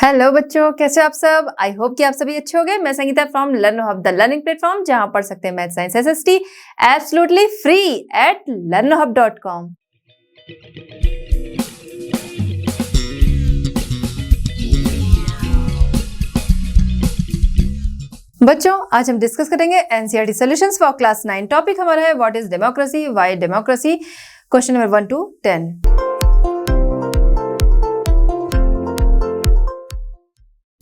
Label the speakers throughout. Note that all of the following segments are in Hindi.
Speaker 1: हेलो बच्चों, कैसे हो आप सब। आई होप कि आप सभी अच्छे हो गए। मैं Sangeeta from learn hub, the learning platform, जहां पढ़ सकते हैं math science SST absolutely free at learnhub.com। बच्चों, आज हम डिस्कस करेंगे NCERT solutions for class 9। Topic हमारा है what is democracy, why democracy. Question number 1 to 10।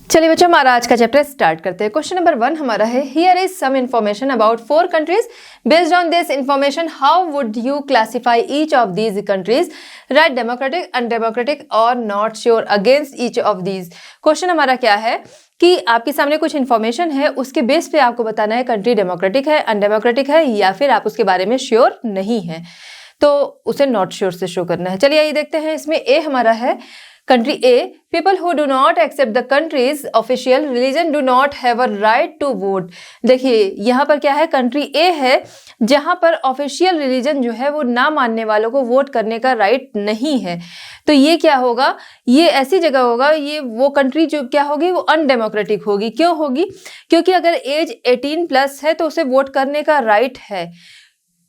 Speaker 1: चलिए बच्चों, हमारा आज का चैप्टर स्टार्ट करते हैं। क्वेश्चन नंबर 1 हमारा है, here is some information about 4 countries. Based on this information how would you classify each of these countries? Right democratic, undemocratic और not sure against each of these. Question हमारा क्या है कि आपके सामने कुछ इन्फॉर्मेशन है, उसके बेस पे आपको बताना है कंट्री डेमोक्रेटिक है, अनडेमोक्रेटिक है, या फिर आप उसके बारे में श्योर नहीं है, तो उसे नॉट श्योर से शो करना है। चलिए ये देखते हैं। इसमें ए हमारा है country A, people who do not accept the country's official religion do not have a right to vote. देखिए यहाँ पर क्या है, कंट्री ए है जहां पर ऑफिशियल रिलीजन जो है वो ना मानने वालों को वोट करने का राइट नहीं है। तो ये क्या होगा, ये ऐसी जगह होगा, ये वो कंट्री जो क्या होगी, वो अनडेमोक्रेटिक होगी। क्यों होगी? क्योंकि अगर एज 18+ है तो उसे वोट करने का राइट है।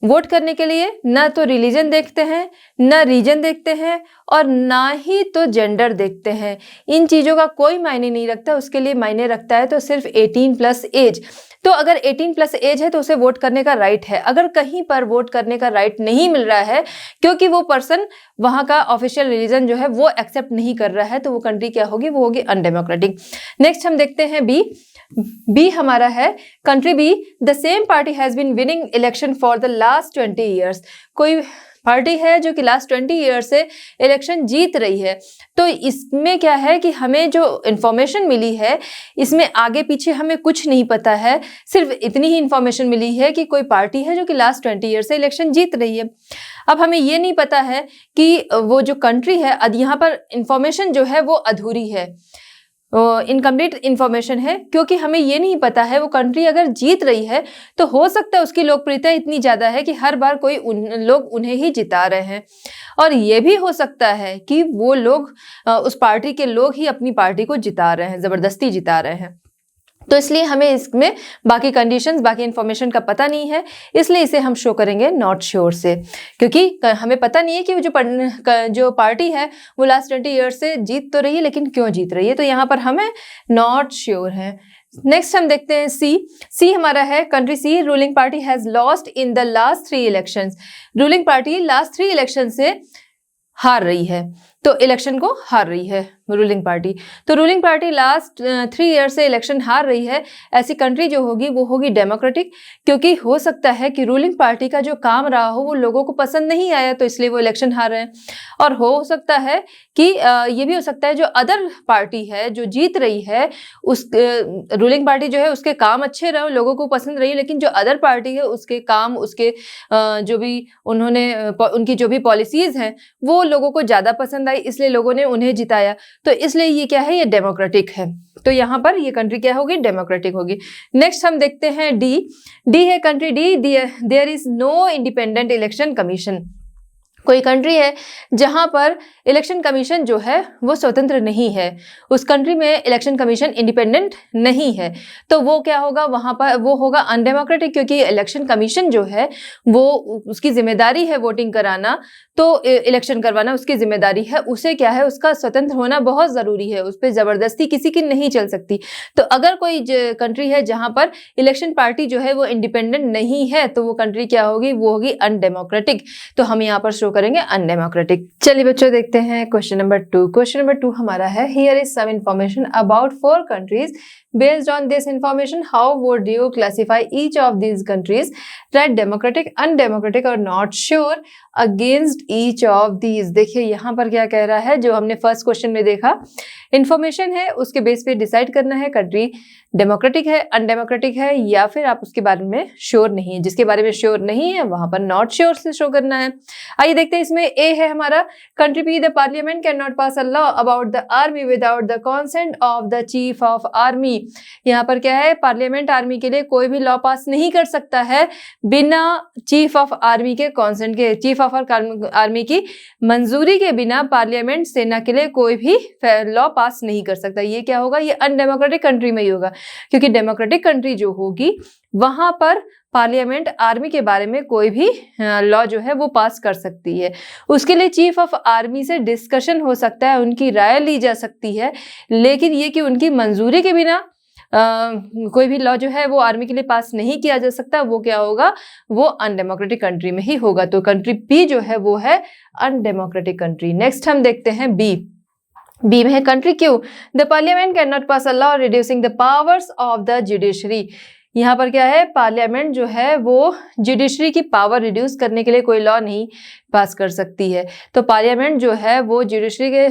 Speaker 1: वोट करने के लिए ना तो रिलीजन देखते हैं, ना रीजन देखते हैं, और ना ही तो जेंडर देखते हैं। इन चीज़ों का कोई मायने नहीं रखता। उसके लिए मायने रखता है तो सिर्फ 18+ एज। तो अगर 18+ एज है तो उसे वोट करने का राइट है। अगर कहीं पर वोट करने का राइट नहीं मिल रहा है क्योंकि वो पर्सन वहाँ का ऑफिशियल रिलीजन जो है वो एक्सेप्ट नहीं कर रहा है, तो वो कंट्री क्या होगी, वो होगी अनडेमोक्रेटिक। नेक्स्ट हम देखते हैं बी हमारा है country B, the same party has been winning election for the last 20 years. कोई पार्टी है जो कि लास्ट 20 ईयर से इलेक्शन जीत रही है। तो इसमें क्या है कि हमें जो इंफॉर्मेशन मिली है इसमें आगे पीछे हमें कुछ नहीं पता है, सिर्फ इतनी ही इंफॉर्मेशन मिली है कि कोई पार्टी है जो कि लास्ट 20 ईयर से इलेक्शन जीत रही है। अब हमें ये नहीं पता है कि वो जो कंट्री है, यहाँ पर इंफॉर्मेशन जो है वो अधूरी है, इनकम्प्लीट इंफॉर्मेशन है, क्योंकि हमें ये नहीं पता है वो कंट्री अगर जीत रही है तो हो सकता है उसकी लोकप्रियता इतनी ज़्यादा है कि हर बार कोई लोग उन्हें ही जिता रहे हैं, और ये भी हो सकता है कि वो लोग उस पार्टी के लोग ही अपनी पार्टी को जिता रहे हैं, ज़बरदस्ती जिता रहे हैं। तो इसलिए हमें इसमें बाकी कंडीशंस, बाकी इंफॉर्मेशन का पता नहीं है, इसलिए इसे हम शो करेंगे नॉट श्योर से, क्योंकि हमें पता नहीं है कि वो जो पार्टी है वो लास्ट 20 ईयर से जीत तो रही है, लेकिन क्यों जीत रही है, तो यहाँ पर हमें नॉट श्योर है। नेक्स्ट हम देखते हैं सी हमारा है country C, ruling party has lost in the last 3 elections. Ruling party last 3 election से हार रही है, तो इलेक्शन को हार रही है रूलिंग पार्टी। तो रूलिंग पार्टी लास्ट 3 ईयर से इलेक्शन हार रही है, ऐसी कंट्री जो होगी वो होगी डेमोक्रेटिक, क्योंकि हो सकता है कि रूलिंग पार्टी का जो काम रहा हो वो लोगों को पसंद नहीं आया, तो इसलिए वो इलेक्शन हार रहे हैं। और हो सकता है कि ये भी हो सकता है जो अदर पार्टी है जो जीत रही है, उस रूलिंग पार्टी जो है उसके काम अच्छे रहे, लोगों को पसंद रही, लेकिन जो अदर पार्टी है उसके काम, उसके जो भी उनकी जो भी पॉलिसीज हैं वो लोगों को ज़्यादा पसंद आई, इसलिए लोगों ने उन्हें जिताया। तो इसलिए ये क्या है, ये डेमोक्रेटिक है। तो यहाँ पर ये कंट्री क्या होगी, डेमोक्रेटिक होगी। नेक्स्ट हम देखते हैं डी है country D, there is no independent election commission. कोई कंट्री है जहां पर इलेक्शन कमीशन जो है वो स्वतंत्र नहीं है, उस कंट्री में इलेक्शन कमीशन इंडिपेंडेंट नहीं है, तो वो क्या होगा, वहां पर वो होगा अनडेमोक्रेटिक, क्योंकि इलेक्शन कमीशन जो है वो उसकी जिम्मेदारी है वोटिंग कराना, तो इलेक्शन करवाना उसकी जिम्मेदारी है, उसे क्या है, उसका स्वतंत्र होना बहुत ज़रूरी है, उस पर ज़बरदस्ती किसी की नहीं चल सकती। तो अगर कोई कंट्री है जहाँ पर इलेक्शन पार्टी जो है वो इंडिपेंडेंट नहीं है, तो वो कंट्री क्या होगी, वो होगी अनडेमोक्रेटिक। तो हम यहाँ पर शो करेंगे अनडेमोक्रेटिक। चलिए बच्चों देखते हैं क्वेश्चन नंबर 2। क्वेश्चन नंबर 2 हमारा है, here is some information about 4 countries. Based on this information, how would you classify each of these countries? Right, democratic, undemocratic और not sure against each of these। देखिए यहाँ पर क्या कह रहा है, जो हमने फर्स्ट क्वेश्चन में देखा, इंफॉर्मेशन है उसके बेस पे डिसाइड करना है कंट्री डेमोक्रेटिक है, अनडेमोक्रेटिक है, या फिर आप उसके बारे में श्योर नहीं है। जिसके बारे में श्योर नहीं है वहां पर नॉट श्योर से शो करना है। आइए देखते हैं इसमें ए है हमारा country B, the parliament can not pass a law about the army without the consent of the chief of army. यहाँ पर क्या है, पार्लियामेंट आर्मी के लिए कोई भी लॉ पास नहीं कर सकता है बिना चीफ ऑफ आर्मी के कंसेंट के, चीफ ऑफ आर्मी की मंजूरी के बिना पार्लियामेंट सेना के लिए कोई भी लॉ पास नहीं कर सकता। ये क्या होगा, ये अनडेमोक्रेटिक कंट्री में ही होगा, क्योंकि डेमोक्रेटिक कंट्री जो होगी वहां पर पार्लियामेंट आर्मी के बारे में कोई भी लॉ जो है वो पास कर सकती है। उसके लिए चीफ ऑफ आर्मी से डिस्कशन हो सकता है, उनकी राय ली जा सकती है, लेकिन ये कि उनकी मंजूरी के बिना कोई भी लॉ जो है वो आर्मी के लिए पास नहीं किया जा सकता, वो क्या होगा, वो अनडेमोक्रेटिक कंट्री में ही होगा। तो कंट्री बी जो है वो है अनडेमोक्रेटिक कंट्री। नेक्स्ट हम देखते हैं बी में है country Q, the parliament can not pass a law reducing the powers of the judiciary. यहाँ पर क्या है, पार्लियामेंट जो है वो जुडिशरी की पावर रिड्यूस करने के लिए कोई लॉ नहीं पास कर सकती है। तो पार्लियामेंट जो है वो जुडिशरी के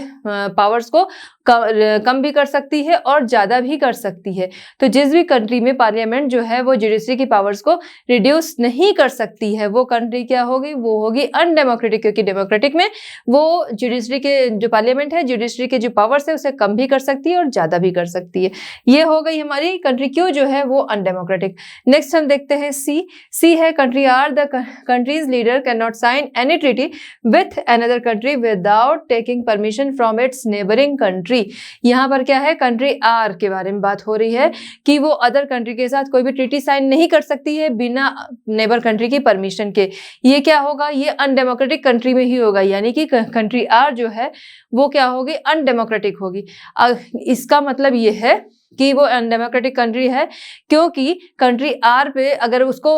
Speaker 1: पावर्स को कम भी कर सकती है और ज़्यादा भी कर सकती है। तो जिस भी कंट्री में पार्लियामेंट जो है वो जुडिशरी की पावर्स को रिड्यूस नहीं कर सकती है, वो कंट्री क्या होगी, वो होगी अनडेमोक्रेटिक, क्योंकि डेमोक्रेटिक में वो जुडिशरी के जो पार्लियामेंट है, जुडिशरी के जो पावर्स है उसे कम भी कर सकती है और ज़्यादा भी कर सकती है। ये हो गई हमारी कंट्री क्यू जो है वो अनडेमोक्रेटिक। नेक्स्ट हम देखते हैं सी है country R, the country's leader can not sign any treaty with another country without taking permission from its neighboring country। यहाँ पर क्या है, कंट्री आर के बारे में बात हो रही है कि वो अदर कंट्री के साथ कोई भी ट्रीटी साइन नहीं कर सकती है बिना नेबर कंट्री की परमिशन के। ये क्या होगा, ये अनडेमोक्रेटिक कंट्री में ही होगा, यानी कि कंट्री आर जो है वो क्या होगी, अनडेमोक्रेटिक होगी। इसका मतलब ये है कि वो अनडेमोक्रेटिक कंट्री है, क्योंकि कंट्री आर पे अगर उसको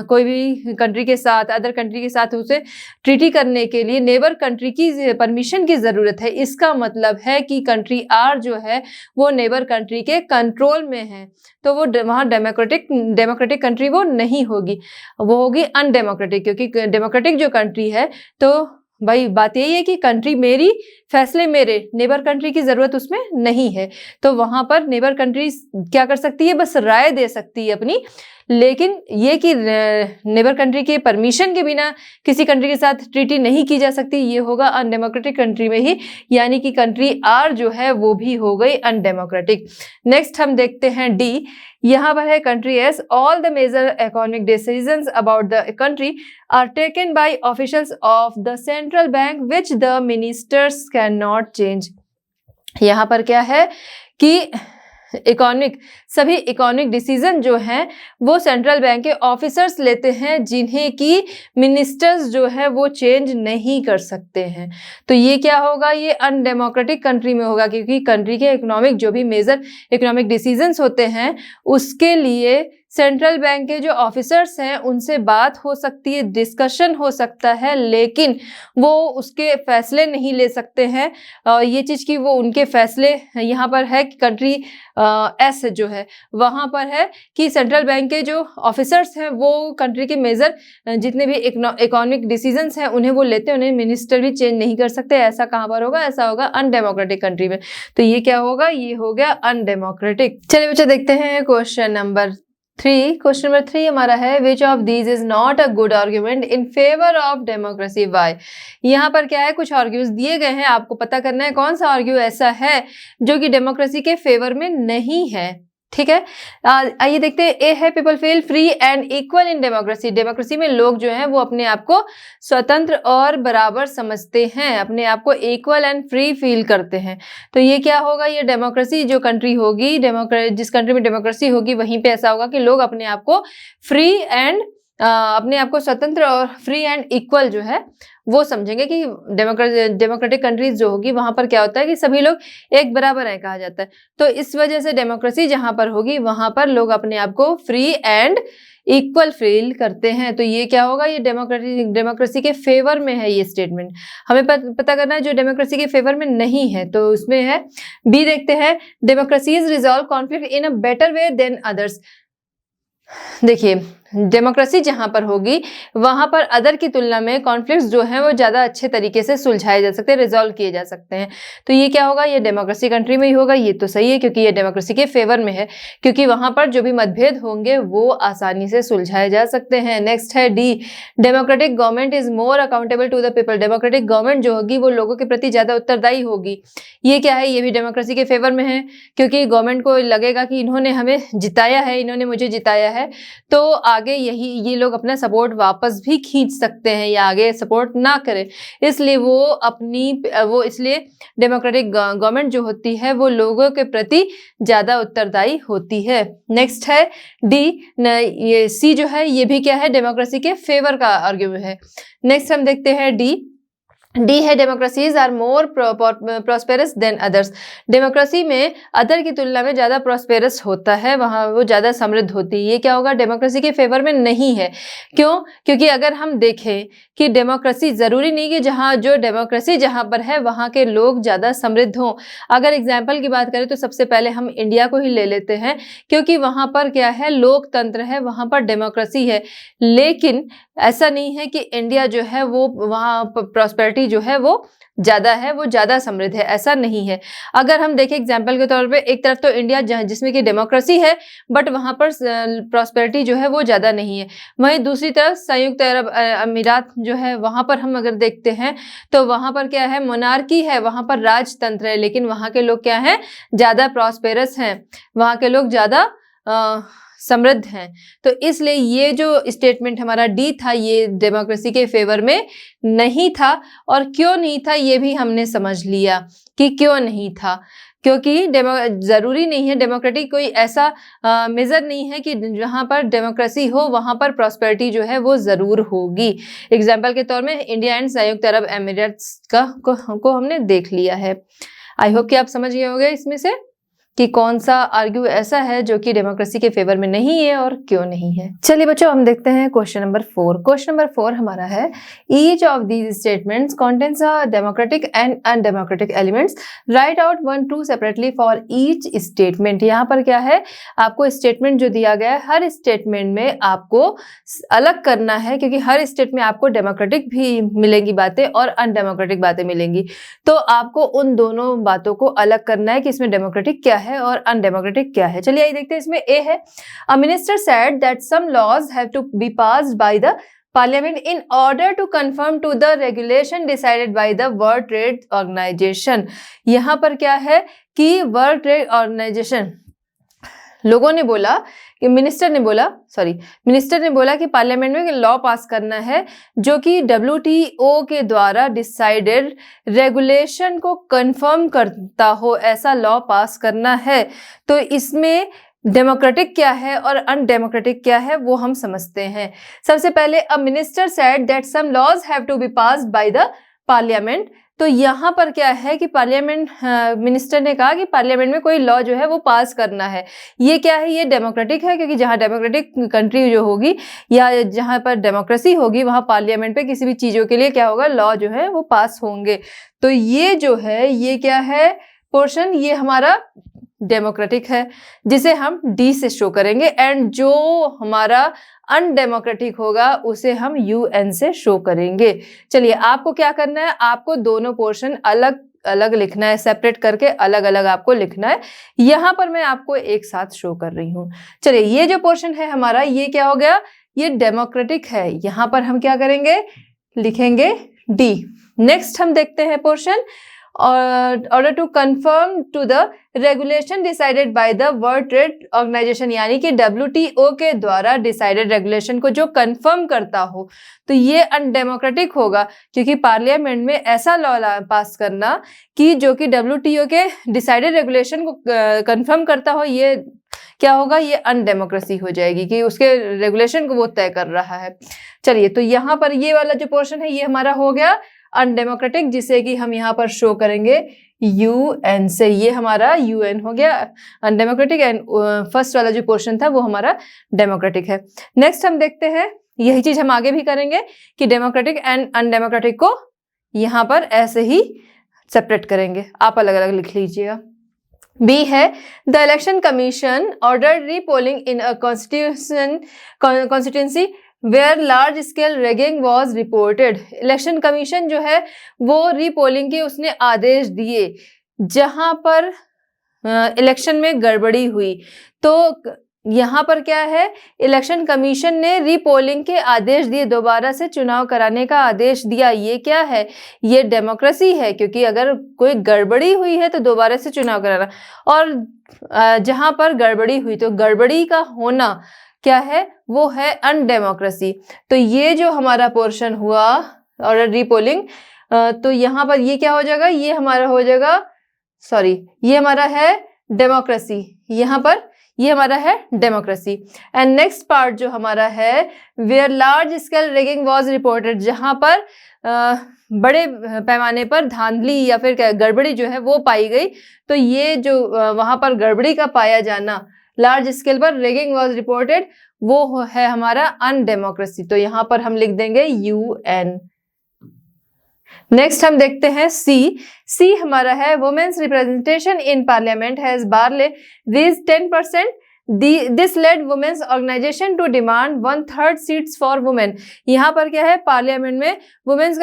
Speaker 1: कोई भी कंट्री के साथ, अदर कंट्री के साथ उसे ट्रीटी करने के लिए नेबर कंट्री की परमिशन की ज़रूरत है। इसका मतलब है कि कंट्री आर जो है वो नेबर कंट्री के कंट्रोल में है, तो वो वहाँ डेमोक्रेटिक कंट्री वो नहीं होगी, वो होगी अनडेमोक्रेटिक। क्योंकि डेमोक्रेटिक जो कंट्री है, तो भाई बात यही है कि कंट्री मेरी, फैसले मेरे, नेबर कंट्री की जरूरत उसमें नहीं है। तो वहां पर नेबर कंट्री क्या कर सकती है, बस राय दे सकती है अपनी, लेकिन ये कि नेबर कंट्री के परमिशन के बिना किसी कंट्री के साथ ट्रीटी नहीं की जा सकती, ये होगा अनडेमोक्रेटिक कंट्री में ही, यानी कि कंट्री आर जो है वो भी हो गई अनडेमोक्रेटिक। नेक्स्ट हम देखते हैं डी, यहाँ पर है country S, all the major economic decisions about the country are taken by officials of the central bank which the ministers can not change. यहाँ पर क्या है कि सभी इकोनॉमिक डिसीजन जो हैं वो सेंट्रल बैंक के ऑफिसर्स लेते हैं, जिन्हें कि मिनिस्टर्स जो है वो चेंज नहीं कर सकते हैं। तो ये क्या होगा, ये अनडेमोक्रेटिक कंट्री में होगा, क्योंकि कंट्री के इकोनॉमिक जो भी मेजर इकोनॉमिक डिसीजंस होते हैं उसके लिए सेंट्रल बैंक के जो ऑफिसर्स हैं उनसे बात हो सकती है, डिस्कशन हो सकता है, लेकिन वो उसके फैसले नहीं ले सकते हैं। ये चीज़ की वो उनके फैसले यहाँ पर है कि कंट्री एस जो है वहाँ पर है कि सेंट्रल बैंक के जो ऑफिसर्स हैं वो कंट्री के मेजर जितने भी इकोनॉमिक डिसीजंस हैं उन्हें वो लेते हैं, उन्हें मिनिस्टर भी चेंज नहीं कर सकते। ऐसा कहाँ पर होगा, ऐसा होगा अनडेमोक्रेटिक कंट्री में। तो ये क्या होगा, ये हो गया अनडेमोक्रेटिक। चलिए बच्चे देखते हैं क्वेश्चन नंबर 3। क्वेश्चन नंबर 3 हमारा है, which of these is not a good argument in favour of democracy, why. यहाँ पर क्या है, कुछ आर्ग्यूज दिए गए हैं, आपको पता करना है कौन सा आर्ग्यू ऐसा है जो कि डेमोक्रेसी के फेवर में नहीं है। ठीक है, आइए देखते हैं। ए है, people feel free and equal in democracy. Democracy में लोग जो हैं वो अपने आप को स्वतंत्र और बराबर समझते हैं, अपने आप को इक्वल एंड फ्री फील करते हैं। तो ये क्या होगा, ये डेमोक्रेसी जो कंट्री होगी, जिस कंट्री में डेमोक्रेसी होगी वहीं पे ऐसा होगा कि लोग अपने आप को फ्री एंड अपने आप को स्वतंत्र और फ्री एंड इक्वल जो है वो समझेंगे कि डेमोक्रेटिक कंट्रीज जो होगी वहां पर क्या होता है कि सभी लोग एक बराबर है कहा जाता है। तो इस वजह से डेमोक्रेसी जहां पर होगी वहां पर लोग अपने आप को फ्री एंड इक्वल फील करते हैं। तो ये क्या होगा, ये डेमोक्रेसी के फेवर में है। ये स्टेटमेंट हमें पता करना है जो डेमोक्रेसी के फेवर में नहीं है। तो उसमें है बी, देखते हैं, democracies resolve conflict in a better way than others. देखिए डेमोक्रेसी जहां पर होगी वहां पर अदर की तुलना में कॉन्फ्लिक्ट्स जो हैं वो ज़्यादा अच्छे तरीके से सुलझाए जा सकते हैं, रिजॉल्व किए जा सकते हैं। तो ये क्या होगा, ये डेमोक्रेसी कंट्री में ही होगा। ये तो सही है क्योंकि ये डेमोक्रेसी के फेवर में है, क्योंकि वहां पर जो भी मतभेद होंगे वो आसानी से सुलझाए जा सकते हैं। नेक्स्ट है D, democratic government is more accountable to the people. Democratic government जो होगी वो लोगों के प्रति ज़्यादा उत्तरदायी होगी। ये क्या है, ये भी डेमोक्रेसी के फेवर में है, क्योंकि गवर्नमेंट को लगेगा कि इन्होंने हमें जिताया है, इन्होंने मुझे जिताया है, तो आगे ये लोग अपना सपोर्ट वापस भी खींच सकते हैं या आगे सपोर्ट ना करें। इसलिए डेमोक्रेटिक गवर्नमेंट जो होती है वो लोगों के प्रति ज्यादा उत्तरदायी होती है। नेक्स्ट है डी, ये सी जो है ये भी क्या है, डेमोक्रेसी के फेवर का आर्ग्यूमेंट है। नेक्स्ट हम देखते हैं डी है, democracies are more prosperous than others. Democracy में अदर की तुलना में ज़्यादा प्रॉस्पेरस होता है, वहाँ वो ज़्यादा समृद्ध होती है। ये क्या होगा, डेमोक्रेसी के फेवर में नहीं है। क्यों? क्योंकि अगर हम देखें कि डेमोक्रेसी ज़रूरी नहीं कि डेमोक्रेसी जहाँ पर है वहाँ के लोग ज़्यादा समृद्ध हों। अगर एग्जाम्पल की बात करें तो सबसे पहले हम इंडिया को ही ले लेते हैं, क्योंकि वहाँ पर क्या है, लोकतंत्र है, वहाँ पर डेमोक्रेसी है। लेकिन ऐसा नहीं है कि इंडिया जो है वो वहाँ प्रॉस्पेरिटी जो है वो ज़्यादा समृद्ध है, ऐसा नहीं है। अगर हम देखें एग्जाम्पल के तौर पे, एक तरफ तो इंडिया जिसमें कि डेमोक्रेसी है बट वहाँ पर प्रॉस्पेरिटी जो है वो ज़्यादा नहीं है। वहीं दूसरी तरफ संयुक्त अरब अमीरात जो है वहाँ पर हम अगर देखते हैं तो वहाँ पर क्या है, मोनार्की है, वहाँ पर राजतंत्र है, लेकिन वहाँ के लोग क्या हैं, ज़्यादा प्रॉस्पेरस हैं, वहाँ के लोग ज़्यादा समृद्ध हैं। तो इसलिए ये जो स्टेटमेंट हमारा डी था ये डेमोक्रेसी के फेवर में नहीं था। और क्यों नहीं था ये भी हमने समझ लिया कि क्यों नहीं था, क्योंकि जरूरी नहीं है, डेमोक्रेटिक कोई ऐसा मेजर नहीं है कि जहाँ पर डेमोक्रेसी हो वहाँ पर प्रॉस्पेरिटी जो है वो ज़रूर होगी। एग्जाम्पल के तौर में इंडिया एंड संयुक्त अरब एमिरेट्स को हमने देख लिया है। आई होप कि आप समझ गए होंगे इसमें से कि कौन सा आर्ग्यू ऐसा है जो कि डेमोक्रेसी के फेवर में नहीं है और क्यों नहीं है। चलिए बच्चों, हम देखते हैं क्वेश्चन नंबर 4। क्वेश्चन नंबर 4 हमारा है, each of these statements contains a democratic and undemocratic elements, right out 1 2 separately for each statement. यहाँ पर क्या है, आपको स्टेटमेंट जो दिया गया है हर स्टेटमेंट में आपको अलग करना है, क्योंकि हर स्टेट में आपको डेमोक्रेटिक भी मिलेंगी बातें और अनडेमोक्रेटिक बातें मिलेंगी। तो आपको उन दोनों बातों को अलग करना है कि इसमें डेमोक्रेटिक क्या है और अनडेमोक्रेटिक क्या है। चलिए आइए देखते हैं। इसमें ए है, a minister said that some laws have to be passed by the parliament in order to confirm to the regulation decided by the World Trade Organization. यहाँ पर क्या है कि वर्ल्ड ट्रेड ऑर्गेनाइजेशन, लोगों ने बोला कि मिनिस्टर ने बोला कि पार्लियामेंट में लॉ पास करना है जो कि WTO के द्वारा डिसाइडेड रेगुलेशन को कंफर्म करता हो, ऐसा लॉ पास करना है। तो इसमें डेमोक्रेटिक क्या है और अनडेमोक्रेटिक क्या है वो हम समझते हैं। सबसे पहले, a minister said that some laws have to be passed by the parliament. तो यहाँ पर क्या है कि मिनिस्टर ने कहा कि पार्लियामेंट में कोई लॉ जो है वो पास करना है। ये क्या है, ये डेमोक्रेटिक है, क्योंकि जहाँ डेमोक्रेटिक कंट्री जो होगी या जहाँ पर डेमोक्रेसी होगी वहाँ पार्लियामेंट पे किसी भी चीज़ों के लिए क्या होगा, लॉ जो है वो पास होंगे। तो ये जो है ये क्या है पोर्शन, ये हमारा डेमोक्रेटिक है, जिसे हम डी से शो करेंगे। एंड जो हमारा अनडेमोक्रेटिक होगा उसे हम UN से शो करेंगे। चलिए आपको क्या करना है, आपको दोनों पोर्शन अलग अलग लिखना है, सेपरेट करके अलग अलग आपको लिखना है। यहाँ पर मैं आपको एक साथ शो कर रही हूँ। चलिए ये जो पोर्शन है हमारा, ये क्या हो गया, ये डेमोक्रेटिक है। यहाँ पर हम क्या करेंगे, लिखेंगे डी। नेक्स्ट हम देखते हैं portion, order to confirm to the regulation decided by the World Trade Organization, यानी कि WTO के द्वारा डिसाइडेड रेगुलेशन को जो कंफर्म करता हो। तो ये अनडेमोक्रेटिक होगा, क्योंकि पार्लियामेंट में ऐसा लॉ पास करना कि जो कि WTO के डिसाइडेड रेगुलेशन को कंफर्म करता हो, ये क्या होगा, ये अनडेमोक्रेसी हो जाएगी कि उसके रेगुलेशन को वो तय कर रहा है। चलिए तो यहाँ पर ये वाला जो पोर्शन है ये हमारा हो गया अनडेमोक्रेटिक, जिसे कि हम यहाँ पर शो करेंगे UN से। ये हमारा UN हो गया अनडेमोक्रेटिक, एंड फर्स्ट वाला जो पोर्शन था वो हमारा डेमोक्रेटिक है। नेक्स्ट हम देखते हैं, यही चीज हम आगे भी करेंगे कि डेमोक्रेटिक एंड अनडेमोक्रेटिक को यहाँ पर ऐसे ही सेपरेट करेंगे। आप अलग अलग लिख लीजिएगा। बी है the election commission order repolling in a constituency where large scale ragging was reported. Election commission जो है वो रीपोलिंग के उसने आदेश दिए जहां पर इलेक्शन में गड़बड़ी हुई। तो यहाँ पर क्या है, इलेक्शन कमीशन ने रीपोलिंग के आदेश दिए, दोबारा से चुनाव कराने का आदेश दिया। ये क्या है, ये डेमोक्रेसी है, क्योंकि अगर कोई गड़बड़ी हुई है तो दोबारा से चुनाव कराना, और जहां पर गड़बड़ी हुई तो गड़बड़ी का होना क्या है, वो है अनडेमोक्रेसी। तो ये जो हमारा पोर्शन हुआ और रीपोलिंग, तो यहाँ पर ये क्या हो जाएगा, ये हमारा हो जाएगा, सॉरी ये हमारा है डेमोक्रेसी, यहाँ पर ये हमारा है डेमोक्रेसी। एंड नेक्स्ट पार्ट जो हमारा है where large scale ragging was reported, जहां पर बड़े पैमाने पर धांधली या फिर गड़बड़ी जो है वो पाई गई। तो ये जो वहां पर गड़बड़ी का पाया जाना, लार्ज स्केल पर रैगिंग वाज रिपोर्टेड, वो है हमारा अनडेमोक्रेसी। तो यहाँ पर हम लिख देंगे UN। नेक्स्ट हम देखते हैं सी हमारा है women's representation in parliament has barely reached 10%। This led women's organisation to demand 1/3 seats for women. यहाँ पर क्या है, पार्लियामेंट में वुमेन्स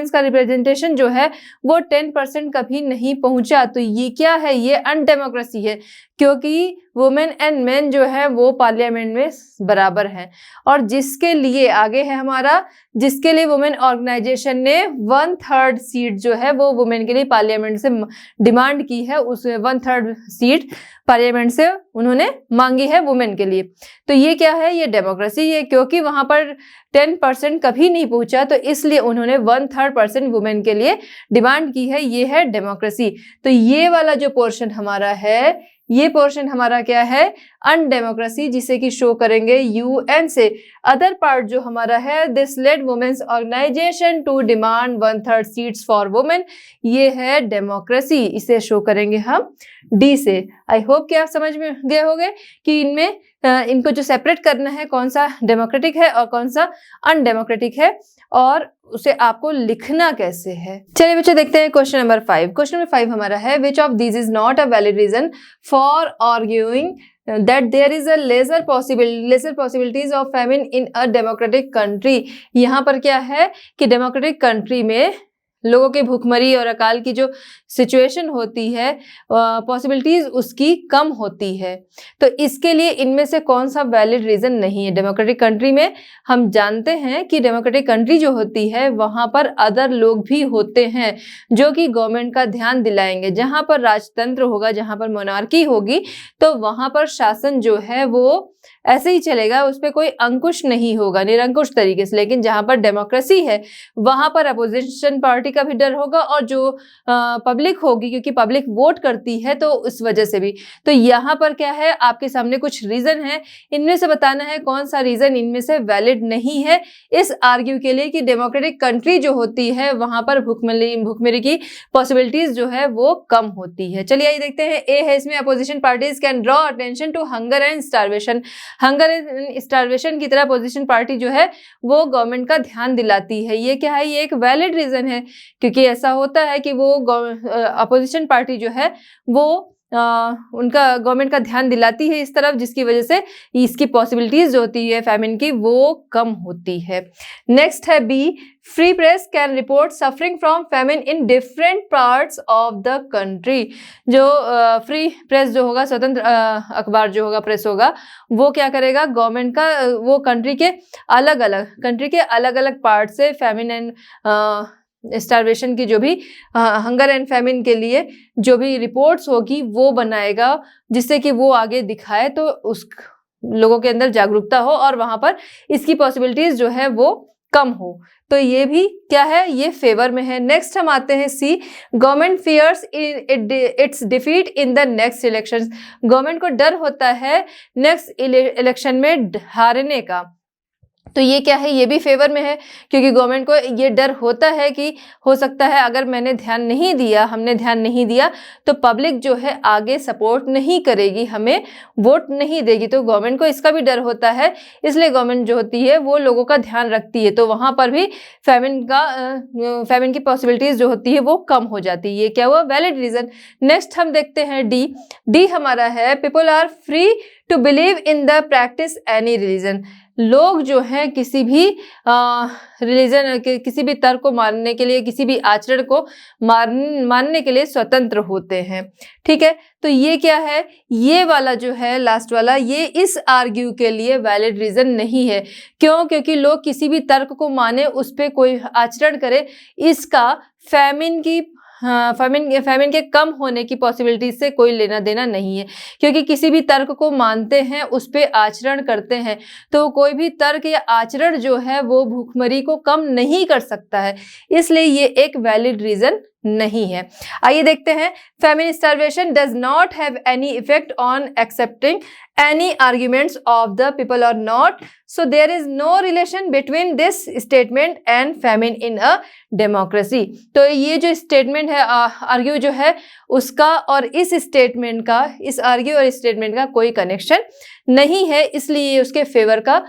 Speaker 1: का रिप्रेजेंटेशन जो है वो 10% कभी नहीं पहुंचा। तो ये क्या है, ये अनडेमोक्रेसी है, क्योंकि वुमेन एंड मेन जो है वो पार्लियामेंट में बराबर हैं। और जिसके लिए आगे है हमारा, जिसके लिए वुमेन ऑर्गेनाइजेशन ने 1/3 सीट जो है वो वुमेन के लिए पार्लियामेंट से डिमांड की है, उस 1/3 सीट पार्लियामेंट से उन्होंने मांगी है वुमेन के लिए। तो ये क्या है, ये डेमोक्रेसी है, क्योंकि वहां पर 10% कभी नहीं पहुंचा, तो इसलिए उन्होंने 1/3% वुमेन के लिए डिमांड की है, ये है डेमोक्रेसी। तो ये वाला जो पोर्शन हमारा है, ये पोर्शन हमारा क्या है, अनडेमोक्रेसी, जिसे कि शो करेंगे UN से। अदर पार्ट जो हमारा है this led women's organisation to demand 1/3 seats for women, ये है डेमोक्रेसी, इसे शो करेंगे हम D से। आई होप कि आप समझ में गए होंगे कि इनमें इनको जो सेपरेट करना है, कौन सा डेमोक्रेटिक है और कौन सा अनडेमोक्रेटिक है, और उसे आपको लिखना कैसे है। चलिए बच्चे देखते हैं क्वेश्चन नंबर 5। क्वेश्चन नंबर 5 हमारा है which of this is not a valid reason for arguing that there is a lesser possibilities of famine in a democratic country। यहाँ पर क्या है कि डेमोक्रेटिक कंट्री में लोगों के भूखमरी और अकाल की जो सिचुएशन होती है, पॉसिबिलिटीज उसकी कम होती है। तो इसके लिए इनमें से कौन सा वैलिड रीजन नहीं है। डेमोक्रेटिक कंट्री में हम जानते हैं कि डेमोक्रेटिक कंट्री जो होती है वहां पर अदर लोग भी होते हैं जो कि गवर्नमेंट का ध्यान दिलाएंगे। जहां पर राजतंत्र होगा, जहां पर मोनार्की होगी, तो वहां पर शासन जो है वो ऐसे ही चलेगा, उस पर कोई अंकुश नहीं होगा, निरंकुश तरीके से। लेकिन जहां पर डेमोक्रेसी है वहां पर अपोजिशन पार्टी का भी डर होगा, और जो पब्लिक होगी, क्योंकि पब्लिक वोट करती है, तो इस वजह से भी। तो यहाँ पर क्या है, आपके सामने कुछ रीजन है, इनमें से बताना है कौन सा रीजन इनमें से वैलिड नहीं है इस आर्ग्यू के लिए कि डेमोक्रेटिक कंट्री जो होती है वहां पर भूखमरी की पॉसिबिलिटीज जो है वो कम होती है। चलिए आइए देखते हैं। ए है इसमें, opposition parties can draw attention to hunger and starvation. Hunger and starvation की तरह अपोजिशन पार्टी जो है वो गवर्नमेंट का ध्यान दिलाती है। ये क्या है, ये एक वैलिड रीजन है, क्योंकि ऐसा होता है कि वो अपोजिशन पार्टी जो है वो उनका गवर्नमेंट का ध्यान दिलाती है इस तरफ, जिसकी वजह से इसकी पॉसिबिलिटीज जो होती है फैमिन की वो कम होती है। नेक्स्ट है B, free press can report suffering from famine in different parts of the country. जो फ्री प्रेस जो होगा, स्वतंत्र अखबार जो होगा, प्रेस होगा, वो क्या करेगा, गवर्नमेंट का वो कंट्री के अलग अलग पार्ट से फैमिन एंड स्टारवेशन की जो भी हंगर एंड फैमिन के लिए जो भी रिपोर्ट्स होगी वो बनाएगा, जिससे कि वो आगे दिखाए, तो उस लोगों के अंदर जागरूकता हो और वहां पर इसकी पॉसिबिलिटीज जो है वो कम हो। तो ये भी क्या है, ये फेवर में है। नेक्स्ट हम आते हैं C, government fears its defeat in the next elections. Government को डर होता है नेक्स्ट इलेक्शन में हारने का। तो ये क्या है, ये भी फेवर में है, क्योंकि गवर्नमेंट को ये डर होता है कि हो सकता है अगर मैंने ध्यान नहीं दिया, हमने ध्यान नहीं दिया तो पब्लिक जो है आगे सपोर्ट नहीं करेगी, हमें वोट नहीं देगी। तो गवर्नमेंट को इसका भी डर होता है, इसलिए गवर्नमेंट जो होती है वो लोगों का ध्यान रखती है, तो वहां पर भी फैमिन की पॉसिबिलिटीज जो होती है वो कम हो जाती है। ये क्या हुआ, वैलिड रीजन। नेक्स्ट हम देखते हैं डी हमारा है people are free to believe in the practice any religion. लोग जो हैं किसी भी रिलीजन किसी भी तर्क को मानने के लिए, किसी भी आचरण को मानने के लिए स्वतंत्र होते हैं। ठीक है, तो ये क्या है, ये वाला जो है लास्ट वाला, ये इस आर्ग्यू के लिए वैलिड रीजन नहीं है। क्यों? क्योंकि लोग किसी भी तर्क को माने, उस पर कोई आचरण करे, इसका फैमिन के कम होने की पॉसिबिलिटी से कोई लेना देना नहीं है। क्योंकि किसी भी तर्क को मानते हैं, उस पे आचरण करते हैं, तो कोई भी तर्क या आचरण जो है वो भूखमरी को कम नहीं कर सकता है, इसलिए ये एक वैलिड रीजन नहीं है। आइए देखते हैं, famine starvation does not have any effect on accepting any arguments of the people or not, so there is no relation between this statement and famine in a democracy। तो ये जो स्टेटमेंट है, आर्ग्यू जो है उसका और इस स्टेटमेंट का, इस आर्ग्यू और स्टेटमेंट का कोई कनेक्शन नहीं है, इसलिए उसके फेवर का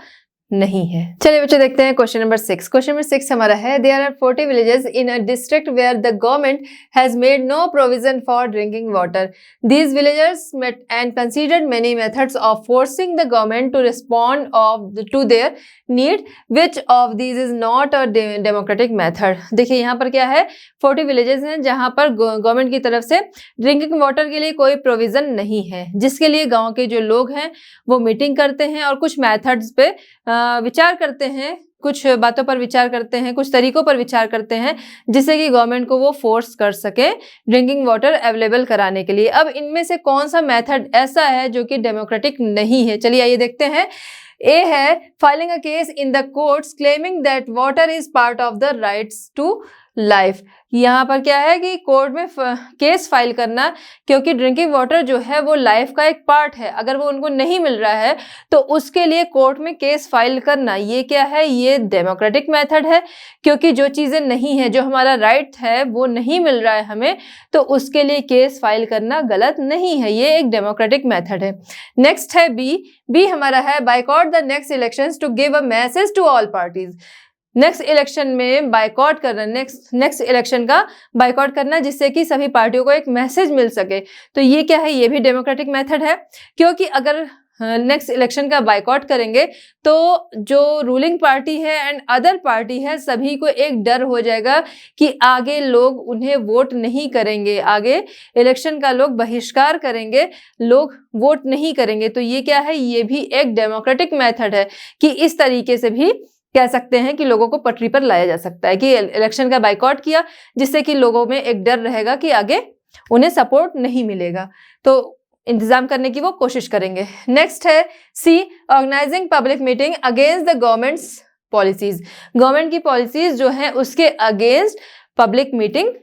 Speaker 1: नहीं है। चलिए बच्चों देखते हैं क्वेश्चन नंबर 6। क्वेश्चन नंबर 6 हमारा है, there are 40 villages in a district where the government has made no provision for drinking water. These villagers met and considered many methods of forcing the government to respond to their need, which of these is not a democratic method. देखिए यहाँ पर क्या है, 40 विलेजेस हैं जहाँ पर गवर्नमेंट की तरफ से ड्रिंकिंग वाटर के लिए कोई प्रोविजन नहीं है, जिसके लिए गाँव के जो लोग हैं वो मीटिंग करते हैं और कुछ मैथड्स पे विचार करते हैं, कुछ बातों पर विचार करते हैं, कुछ तरीकों पर विचार करते हैं, जिससे कि गवर्नमेंट को वो फोर्स कर सके ड्रिंकिंग वाटर अवेलेबल कराने के लिए। अब इनमें से कौन सा मेथड ऐसा है जो कि डेमोक्रेटिक नहीं है? चलिए आइए देखते हैं। ए है filing a case in the courts claiming that water is part of the rights to life. यहाँ पर क्या है कि कोर्ट में केस फाइल करना, क्योंकि ड्रिंकिंग वाटर जो है वो लाइफ का एक पार्ट है, अगर वो उनको नहीं मिल रहा है तो उसके लिए कोर्ट में केस फाइल करना, ये क्या है, ये डेमोक्रेटिक मेथड है। क्योंकि जो चीज़ें नहीं है, जो हमारा राइट है वो नहीं मिल रहा है हमें, तो उसके लिए केस फाइल करना गलत नहीं है, ये एक डेमोक्रेटिक मेथड है। नेक्स्ट है बी हमारा है boycott the next elections to give a message to all parties. Next election में बायकॉट करना, नेक्स्ट इलेक्शन का बायकॉट करना, जिससे कि सभी पार्टियों को एक मैसेज मिल सके। तो ये क्या है, ये भी डेमोक्रेटिक मेथड है। क्योंकि अगर नेक्स्ट इलेक्शन का बायकॉट करेंगे तो जो रूलिंग पार्टी है एंड अदर पार्टी है, सभी को एक डर हो जाएगा कि आगे लोग उन्हें वोट नहीं करेंगे, आगे इलेक्शन का लोग बहिष्कार करेंगे, लोग वोट नहीं करेंगे। तो ये क्या है, ये भी एक डेमोक्रेटिक मेथड है कि इस तरीके से भी कह सकते हैं कि लोगों को पटरी पर लाया जा सकता है कि इलेक्शन का बायकॉट किया, जिससे कि लोगों में एक डर रहेगा कि आगे उन्हें सपोर्ट नहीं मिलेगा, तो इंतजाम करने की वो कोशिश करेंगे। नेक्स्ट है C organising public meeting against the government's policies. Government की पॉलिसीज जो है उसके अगेंस्ट पब्लिक मीटिंग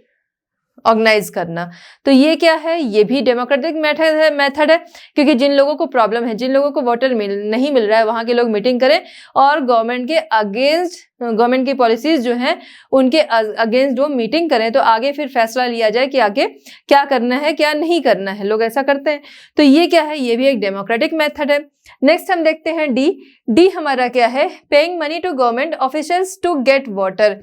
Speaker 1: ऑर्गेनाइज करना। तो ये क्या है, ये भी डेमोक्रेटिक मेथड है। क्योंकि जिन लोगों को प्रॉब्लम है, जिन लोगों को वाटर नहीं मिल रहा है, वहाँ के लोग मीटिंग करें और गवर्नमेंट के अगेंस्ट, गवर्नमेंट की पॉलिसीज जो हैं उनके अगेंस्ट वो मीटिंग करें, तो आगे फिर फैसला लिया जाए कि आगे क्या करना है क्या नहीं करना है। लोग ऐसा करते हैं, तो ये क्या है, ये भी एक डेमोक्रेटिक मेथड है। नेक्स्ट हम देखते हैं डी हमारा क्या है, paying money to government officials to get water.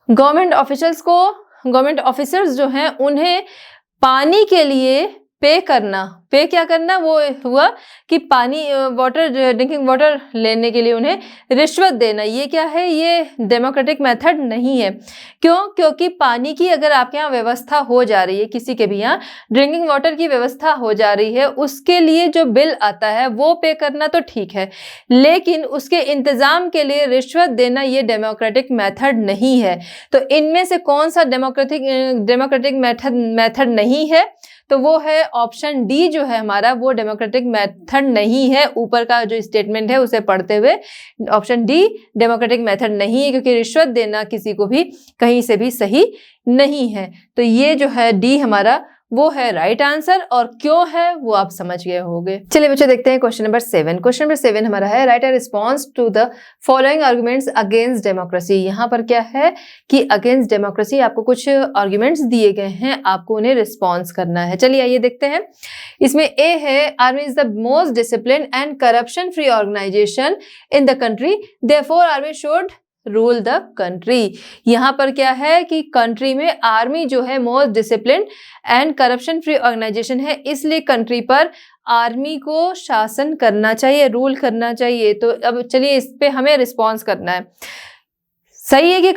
Speaker 1: Government officers जो हैं उन्हें पानी के लिए पे करना, पे क्या करना, वो हुआ कि पानी वाटर, ड्रिंकिंग वाटर लेने के लिए उन्हें रिश्वत देना। ये क्या है, ये डेमोक्रेटिक मेथड नहीं है। क्यों? क्योंकि पानी की अगर आपके यहाँ व्यवस्था हो जा रही है, किसी के भी यहाँ ड्रिंकिंग वाटर की व्यवस्था हो जा रही है, उसके लिए जो बिल आता है वो पे करना तो ठीक है, लेकिन उसके इंतजाम के लिए रिश्वत देना ये डेमोक्रेटिक मेथड नहीं है। तो इनमें से कौन सा डेमोक्रेटिक मेथड नहीं है? तो वो है ऑप्शन डी जो है हमारा, वो डेमोक्रेटिक मेथड नहीं है। ऊपर का जो स्टेटमेंट है उसे पढ़ते हुए ऑप्शन डी डेमोक्रेटिक मेथड नहीं है, क्योंकि रिश्वत देना किसी को भी कहीं से भी सही नहीं है। तो ये जो है डी हमारा वो है राइट आंसर, और क्यों है वो आप समझ गए होंगे। चलिए बच्चों देखते हैं क्वेश्चन नंबर 7। क्वेश्चन नंबर 7 हमारा है write a response to the following arguments against democracy. यहाँ पर क्या है कि अगेंस्ट डेमोक्रेसी आपको कुछ आर्गुमेंट्स दिए गए हैं, आपको उन्हें रिस्पॉन्स करना है। चलिए आइए देखते हैं। इसमें ए है army is the most discipline and corruption free organization in the country, therefore army should rule the country. यहाँ पर क्या है कि कंट्री में आर्मी जो है most discipline and corruption free organization है, इसलिए कंट्री पर आर्मी को शासन करना चाहिए, रूल करना चाहिए। तो अब चलिए इस पे हमें रिस्पॉन्स करना है। सही है कि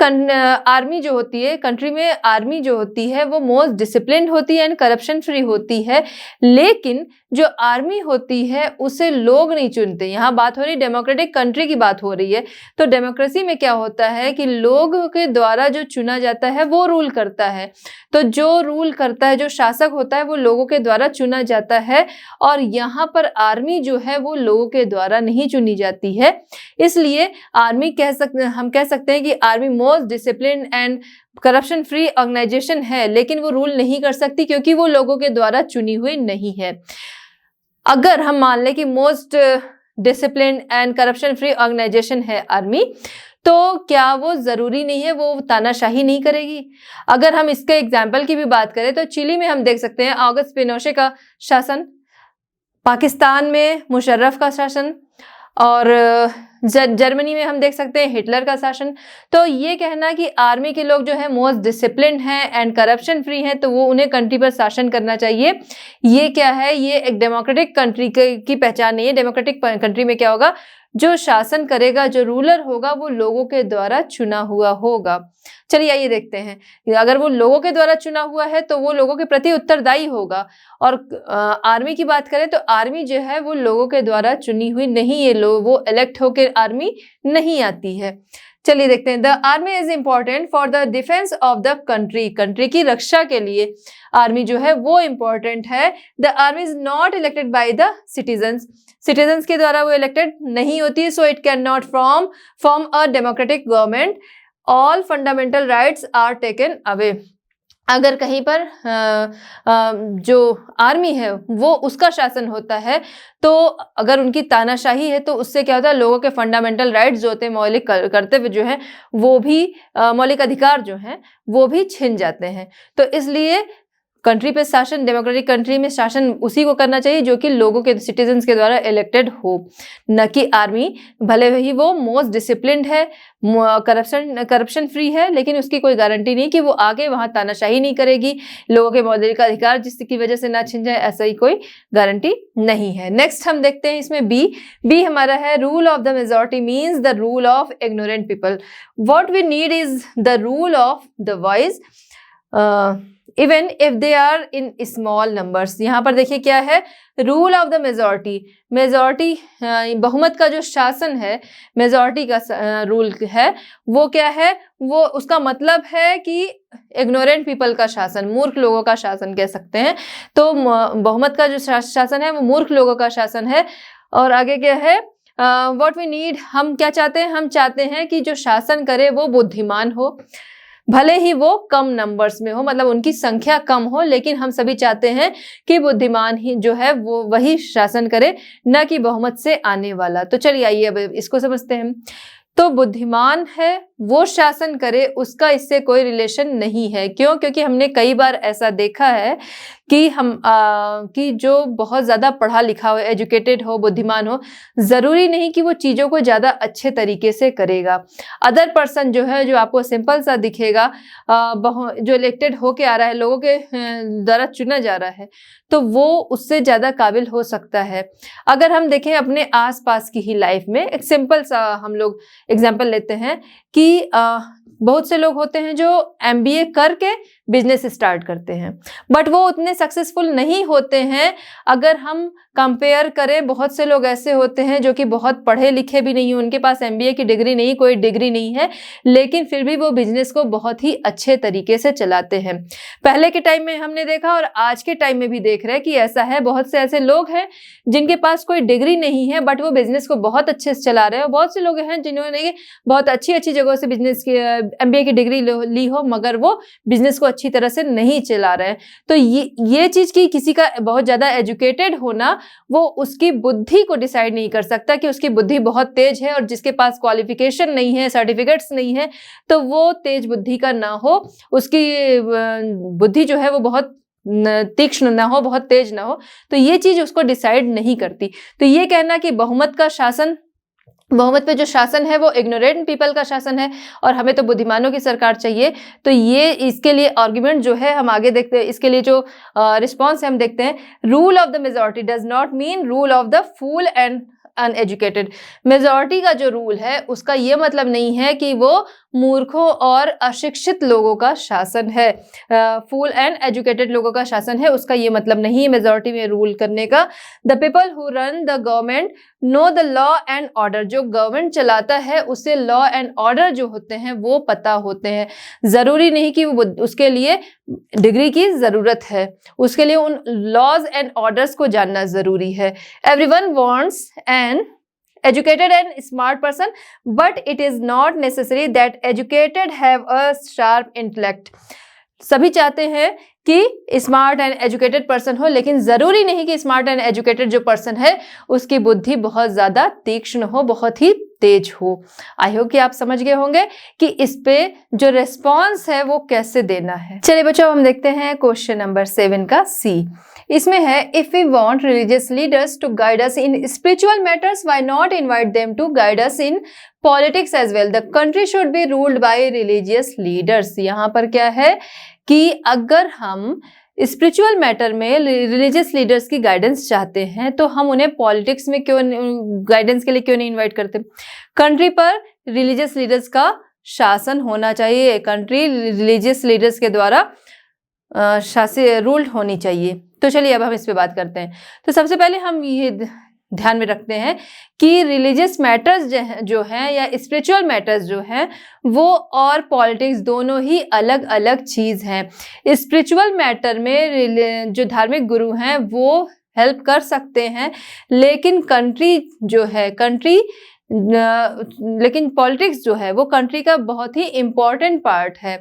Speaker 1: आर्मी जो होती है, कंट्री में आर्मी जो होती है वो मोस्ट डिसिप्लिन होती है एंड करप्शन फ्री होती है, लेकिन जो आर्मी होती है उसे लोग नहीं चुनते। यहाँ बात हो रही डेमोक्रेटिक कंट्री की बात हो रही है, तो डेमोक्रेसी में क्या होता है कि लोगों के द्वारा जो चुना जाता है वो रूल करता है। तो जो रूल करता है, जो शासक होता है वो लोगों के द्वारा चुना जाता है, और यहाँ पर आर्मी जो है वो लोगों के द्वारा नहीं चुनी जाती है। इसलिए आर्मी हम कह सकते हैं कि army most discipline and corruption free organization है, लेकिन वो रूल नहीं कर सकती क्योंकि वो लोगों के द्वारा चुनी हुई नहीं है। अगर हम मान लें कि most discipline and corruption free organization है आर्मी, तो क्या वो जरूरी नहीं है वो तानाशाही नहीं करेगी? अगर हम इसके एग्जाम्पल की भी बात करें तो चिली में हम देख सकते हैं ऑगस्ट पिनोशे का शासन, पाकिस्तान में मुशर्रफ का शासन, और जर्मनी में हम देख सकते हैं हिटलर का शासन। तो ये कहना कि आर्मी के लोग जो है मोस्ट डिसिप्लिन हैं एंड करप्शन फ्री हैं, तो वो उन्हें कंट्री पर शासन करना चाहिए, ये क्या है, ये एक डेमोक्रेटिक कंट्री की पहचान नहीं है। डेमोक्रेटिक कंट्री में क्या होगा, जो शासन करेगा, जो रूलर होगा वो लोगों के द्वारा चुना हुआ होगा। चलिए आइए देखते हैं, अगर वो लोगों के द्वारा चुना हुआ है तो वो लोगों के प्रति उत्तरदायी होगा। और आर्मी की बात करें तो आर्मी जो है वो लोगों के द्वारा चुनी हुई नहीं है, वो इलेक्ट होकर आर्मी नहीं आती है। चलिए देखते हैं। The army is important for the defence of the country. Country की रक्षा के लिए आर्मी जो है वो इंपॉर्टेंट है। The army is not elected by the citizens. Citizens के द्वारा वो इलेक्टेड नहीं होती है, so it can not form a democratic government. All fundamental rights are taken away. अगर कहीं पर जो आर्मी है वो उसका शासन होता है, तो अगर उनकी तानाशाही है तो उससे क्या होता है, लोगों के फंडामेंटल राइट्स जो होते हैं, मौलिक कर्तव्य जो है वो भी, मौलिक अधिकार जो हैं वो भी छिन जाते हैं। तो इसलिए कंट्री पे शासन, डेमोक्रेटिक कंट्री में शासन उसी को करना चाहिए जो कि लोगों के, सिटीजन्स के द्वारा इलेक्टेड हो, न कि आर्मी। भले ही वो मोस्ट डिसिप्लिन्ड है, करप्शन फ्री है, लेकिन उसकी कोई गारंटी नहीं कि वो आगे वहां तानाशाही नहीं करेगी, लोगों के मौलिक अधिकार जिसकी वजह से ना छिन जाए, ऐसा ही कोई गारंटी नहीं है। नेक्स्ट हम देखते हैं इसमें बी हमारा है rule of the majority means the rule of ignorant people. What we need is the rule of the voice even if they are in small numbers. यहाँ पर देखिए क्या है, rule of the majority. Majority बहुमत का जो शासन है, मेजॉरिटी का रूल है, वो क्या है, वो उसका मतलब है कि इग्नोरेंट पीपल का शासन, मूर्ख लोगों का शासन कह सकते हैं। तो बहुमत का जो शासन है वो मूर्ख लोगों का शासन है। और आगे क्या है, व्हाट वी नीड, हम क्या चाहते हैं, हम चाहते हैं कि जो शासन करे वो बुद्धिमान हो, भले ही वो कम नंबर्स में हो, मतलब उनकी संख्या कम हो, लेकिन हम सभी चाहते हैं कि बुद्धिमान ही जो है वो वही शासन करे, न कि बहुमत से आने वाला। तो चलिए आइए अब इसको समझते हैं। तो बुद्धिमान है वो शासन करे, उसका इससे कोई रिलेशन नहीं है। क्यों? क्योंकि हमने कई बार ऐसा देखा है कि कि जो बहुत ज़्यादा पढ़ा लिखा हो, एजुकेटेड हो, बुद्धिमान हो, ज़रूरी नहीं कि वो चीज़ों को ज़्यादा अच्छे तरीके से करेगा। अदर पर्सन जो है, जो आपको सिंपल सा दिखेगा, जो इलेक्टेड होके आ रहा है, लोगों के द्वारा चुना जा रहा है, तो वो उससे ज़्यादा काबिल हो सकता है। अगर हम देखें अपने आसपास की ही लाइफ में, एक सिंपल सा हम लोग एग्जाम्पल लेते हैं कि बहुत से लोग होते हैं जो MBA करके बिजनेस स्टार्ट करते हैं, बट वो उतने सक्सेसफुल नहीं होते हैं। अगर हम कंपेयर करें, बहुत से लोग ऐसे होते हैं जो कि बहुत पढ़े लिखे भी नहीं, उनके पास MBA की डिग्री नहीं, कोई डिग्री नहीं है, लेकिन फिर भी वो बिजनेस को बहुत ही अच्छे तरीके से चलाते हैं। पहले के टाइम में हमने देखा और आज के टाइम में भी देख रहे हैं कि ऐसा है। बहुत से ऐसे लोग हैं जिनके पास कोई डिग्री नहीं है, बट वो बिजनेस को बहुत अच्छे से चला रहे हैं। बहुत से लोग हैं जिन्होंने बहुत अच्छी अच्छी जगहों से बिजनेस की MBA की डिग्री ली हो, मगर वो बिजनेस को अच्छी तरह से नहीं चला रहे हैं। तो ये चीज की किसी का बहुत ज्यादा एजुकेटेड होना वो उसकी बुद्धि को डिसाइड नहीं कर सकता कि उसकी बुद्धि बहुत तेज है, और जिसके पास क्वालिफिकेशन नहीं है, सर्टिफिकेट्स नहीं है, तो वो तेज बुद्धि का ना हो, उसकी बुद्धि जो है वो बहुत तीक्ष्ण ना हो, बहुत तेज ना हो, तो ये चीज उसको डिसाइड नहीं करती। तो ये कहना कि बहुमत पे जो शासन है वो इग्नोरेंट पीपल का शासन है और हमें तो बुद्धिमानों की सरकार चाहिए, तो ये इसके लिए आर्ग्यूमेंट जो है हम आगे देखते हैं। इसके लिए जो रिस्पॉन्स है हम देखते हैं, rule of the majority does not mean rule of the fool and uneducated. Majority का जो रूल है उसका ये मतलब नहीं है कि वो मूर्खों और अशिक्षित लोगों का शासन है, फूल एंड एजुकेटेड लोगों का शासन है, उसका ये मतलब नहीं है मेजॉरिटी में रूल करने का। The people who run the government know the law and order. जो गवर्नमेंट चलाता है उसे लॉ एंड ऑर्डर जो होते हैं वो पता होते हैं। जरूरी नहीं कि वो उसके लिए डिग्री की जरूरत है, उसके लिए उन लॉज एंड ऑर्डर्स को जानना जरूरी है। Everyone wants an educated and smart person, but it is not necessary that educated have a sharp intellect. सभी चाहते हैं कि स्मार्ट एंड एजुकेटेड पर्सन हो, लेकिन जरूरी नहीं कि स्मार्ट एंड एजुकेटेड जो पर्सन है उसकी बुद्धि बहुत ज्यादा तीक्ष्ण हो, बहुत ही तेज हो। आई होप कि आप समझ गए होंगे कि इस पे जो रेस्पॉन्स है वो कैसे देना है। चलिए बच्चों, हम देखते हैं क्वेश्चन नंबर 7 का सी। इसमें है, if we want religious leaders to guide us in spiritual matters, why not invite them to guide us in politics as well. The country should be ruled by religious leaders. यहाँ पर क्या है कि अगर हम स्पिरिचुअल मैटर में रिलीजियस लीडर्स की गाइडेंस चाहते हैं तो हम उन्हें पॉलिटिक्स में क्यों गाइडेंस के लिए क्यों नहीं इनवाइट करते। कंट्री पर रिलीजियस लीडर्स का शासन होना चाहिए, कंट्री रिलीजियस लीडर्स के द्वारा शासित रूल्ड होनी चाहिए। तो चलिए अब हम इस पे बात करते हैं। तो सबसे पहले हम ये ध्यान में रखते हैं कि रिलीजियस मैटर्स जो हैं या स्पिरिचुअल मैटर्स जो हैं वो और पॉलिटिक्स दोनों ही अलग अलग चीज़ हैं। स्पिरिचुअल मैटर में जो धार्मिक गुरु हैं वो हेल्प कर सकते हैं, लेकिन लेकिन पॉलिटिक्स जो है वो कंट्री का बहुत ही इम्पोर्टेंट पार्ट है।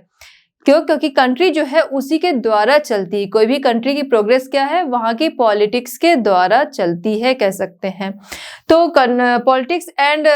Speaker 1: क्योंकि कंट्री जो है उसी के द्वारा चलती है। कोई भी कंट्री की प्रोग्रेस क्या है, वहाँ की पॉलिटिक्स के द्वारा चलती है, कह सकते हैं। तो पॉलिटिक्स एंड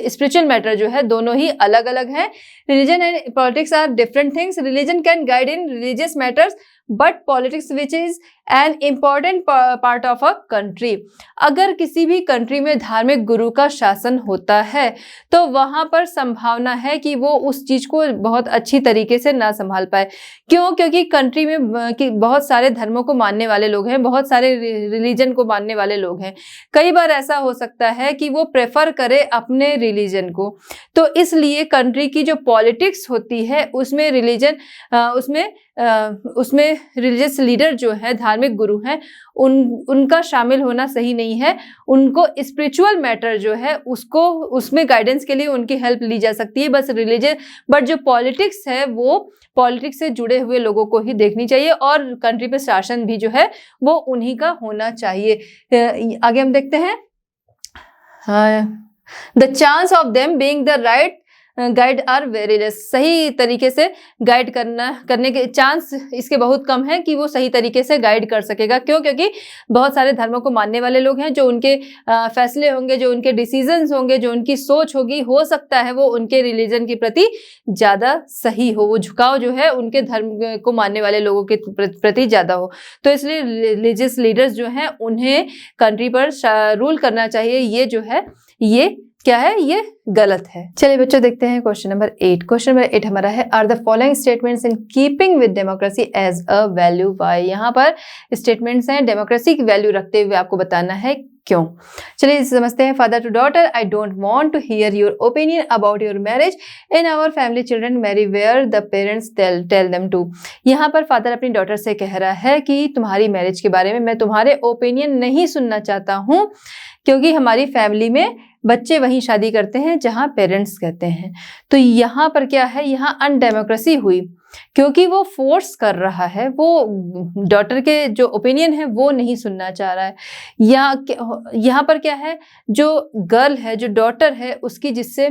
Speaker 1: स्पिरिचुअल मैटर जो है दोनों ही अलग अलग हैं। Religion and politics are different things. Religion can guide in religious matters but politics which is an important part of a country. अगर किसी भी कंट्री में धार्मिक गुरु का शासन होता है तो वहाँ पर संभावना है कि वो उस चीज़ को बहुत अच्छी तरीके से ना संभाल पाए। क्यों? क्योंकि कंट्री में बहुत सारे धर्मों को मानने वाले लोग हैं, बहुत सारे रिलीजन को मानने वाले लोग हैं। कई बार ऐसा हो सकता है कि वो प्रेफर करे अपने रिलीजन को, तो इसलिए कंट्री की जो पॉलिटिक्स होती है उसमें उसमें रिलीजियस लीडर जो है, धार्मिक गुरु हैं, उनका शामिल होना सही नहीं है। उनको स्पिरिचुअल मैटर जो है उसमें गाइडेंस के लिए उनकी हेल्प ली जा सकती है, बस रिलीजन। बट जो पॉलिटिक्स है वो पॉलिटिक्स से जुड़े हुए लोगों को ही देखनी चाहिए और कंट्री पे शासन भी जो है वो उन्हीं का होना चाहिए। आगे हम देखते हैं, the chance of them being the right guide are very less. सही तरीके से गाइड करने के चांस इसके बहुत कम है कि वो सही तरीके से गाइड कर सकेगा। क्यों? क्योंकि बहुत सारे धर्मों को मानने वाले लोग हैं, जो उनके फैसले होंगे, जो उनके डिसीजंस होंगे, जो उनकी सोच होगी, हो सकता है वो उनके रिलीजन के प्रति ज़्यादा सही हो, वो झुकाव जो है उनके धर्म को मानने वाले लोगों के प्रति ज़्यादा हो। तो इसलिए रिलीजियस लीडर्स जो हैं उन्हें कंट्री पर रूल करना चाहिए। ये जो है ये क्या है, ये गलत है। चलिए बच्चों देखते हैं क्वेश्चन नंबर 8। क्वेश्चन नंबर 8 हमारा है, are the following statements in keeping with democracy as a value by. यहाँ पर स्टेटमेंट्स हैं, डेमोक्रेसी की वैल्यू रखते हुए आपको बताना है क्यों। चलिए इसे समझते हैं। Father to daughter, I don't want to hear your opinion about your marriage. In our family children marry where the parents tell them to. यहाँ पर फादर अपनी डॉटर से कह रहा है कि तुम्हारी मैरिज के बारे में मैं तुम्हारे ओपिनियन नहीं सुनना चाहता हूँ, क्योंकि हमारी फैमिली में बच्चे वहीं शादी करते हैं जहाँ पेरेंट्स कहते हैं। तो यहाँ पर क्या है, यहाँ अनडेमोक्रेसी हुई। क्योंकि वो फोर्स कर रहा है, वो डॉटर के जो ओपिनियन है वो नहीं सुनना चाह रहा है। यहाँ पर क्या है, जो गर्ल है, जो डॉटर है, उसकी जिससे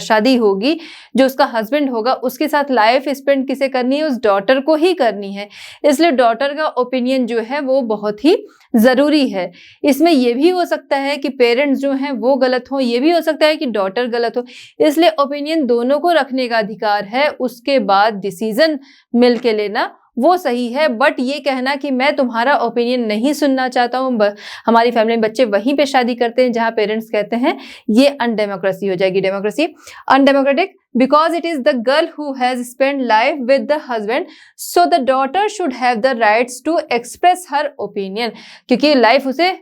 Speaker 1: शादी होगी, जो उसका हस्बैंड होगा, उसके साथ लाइफ स्पेंड किसे करनी है, उस डॉटर को ही करनी है। इसलिए डॉटर का ओपिनियन जो है वो बहुत ही जरूरी है। इसमें यह भी हो सकता है कि पेरेंट्स जो हैं वो गलत हो, ये भी हो सकता है कि डॉटर गलत हो, इसलिए ओपिनियन दोनों को रखने का अधिकार है। उसके बाद डिसीजन मिलके लेना वो सही है। बट ये कहना कि मैं तुम्हारा ओपिनियन नहीं सुनना चाहता हूँ, हमारी फैमिली में बच्चे वहीं पे शादी करते हैं जहां पेरेंट्स कहते हैं, ये अनडेमोक्रेसी हो जाएगी। Democracy undemocratic because it is the girl who has spend life with the husband, so the daughter should have the rights to express her opinion. क्योंकि लाइफ उसे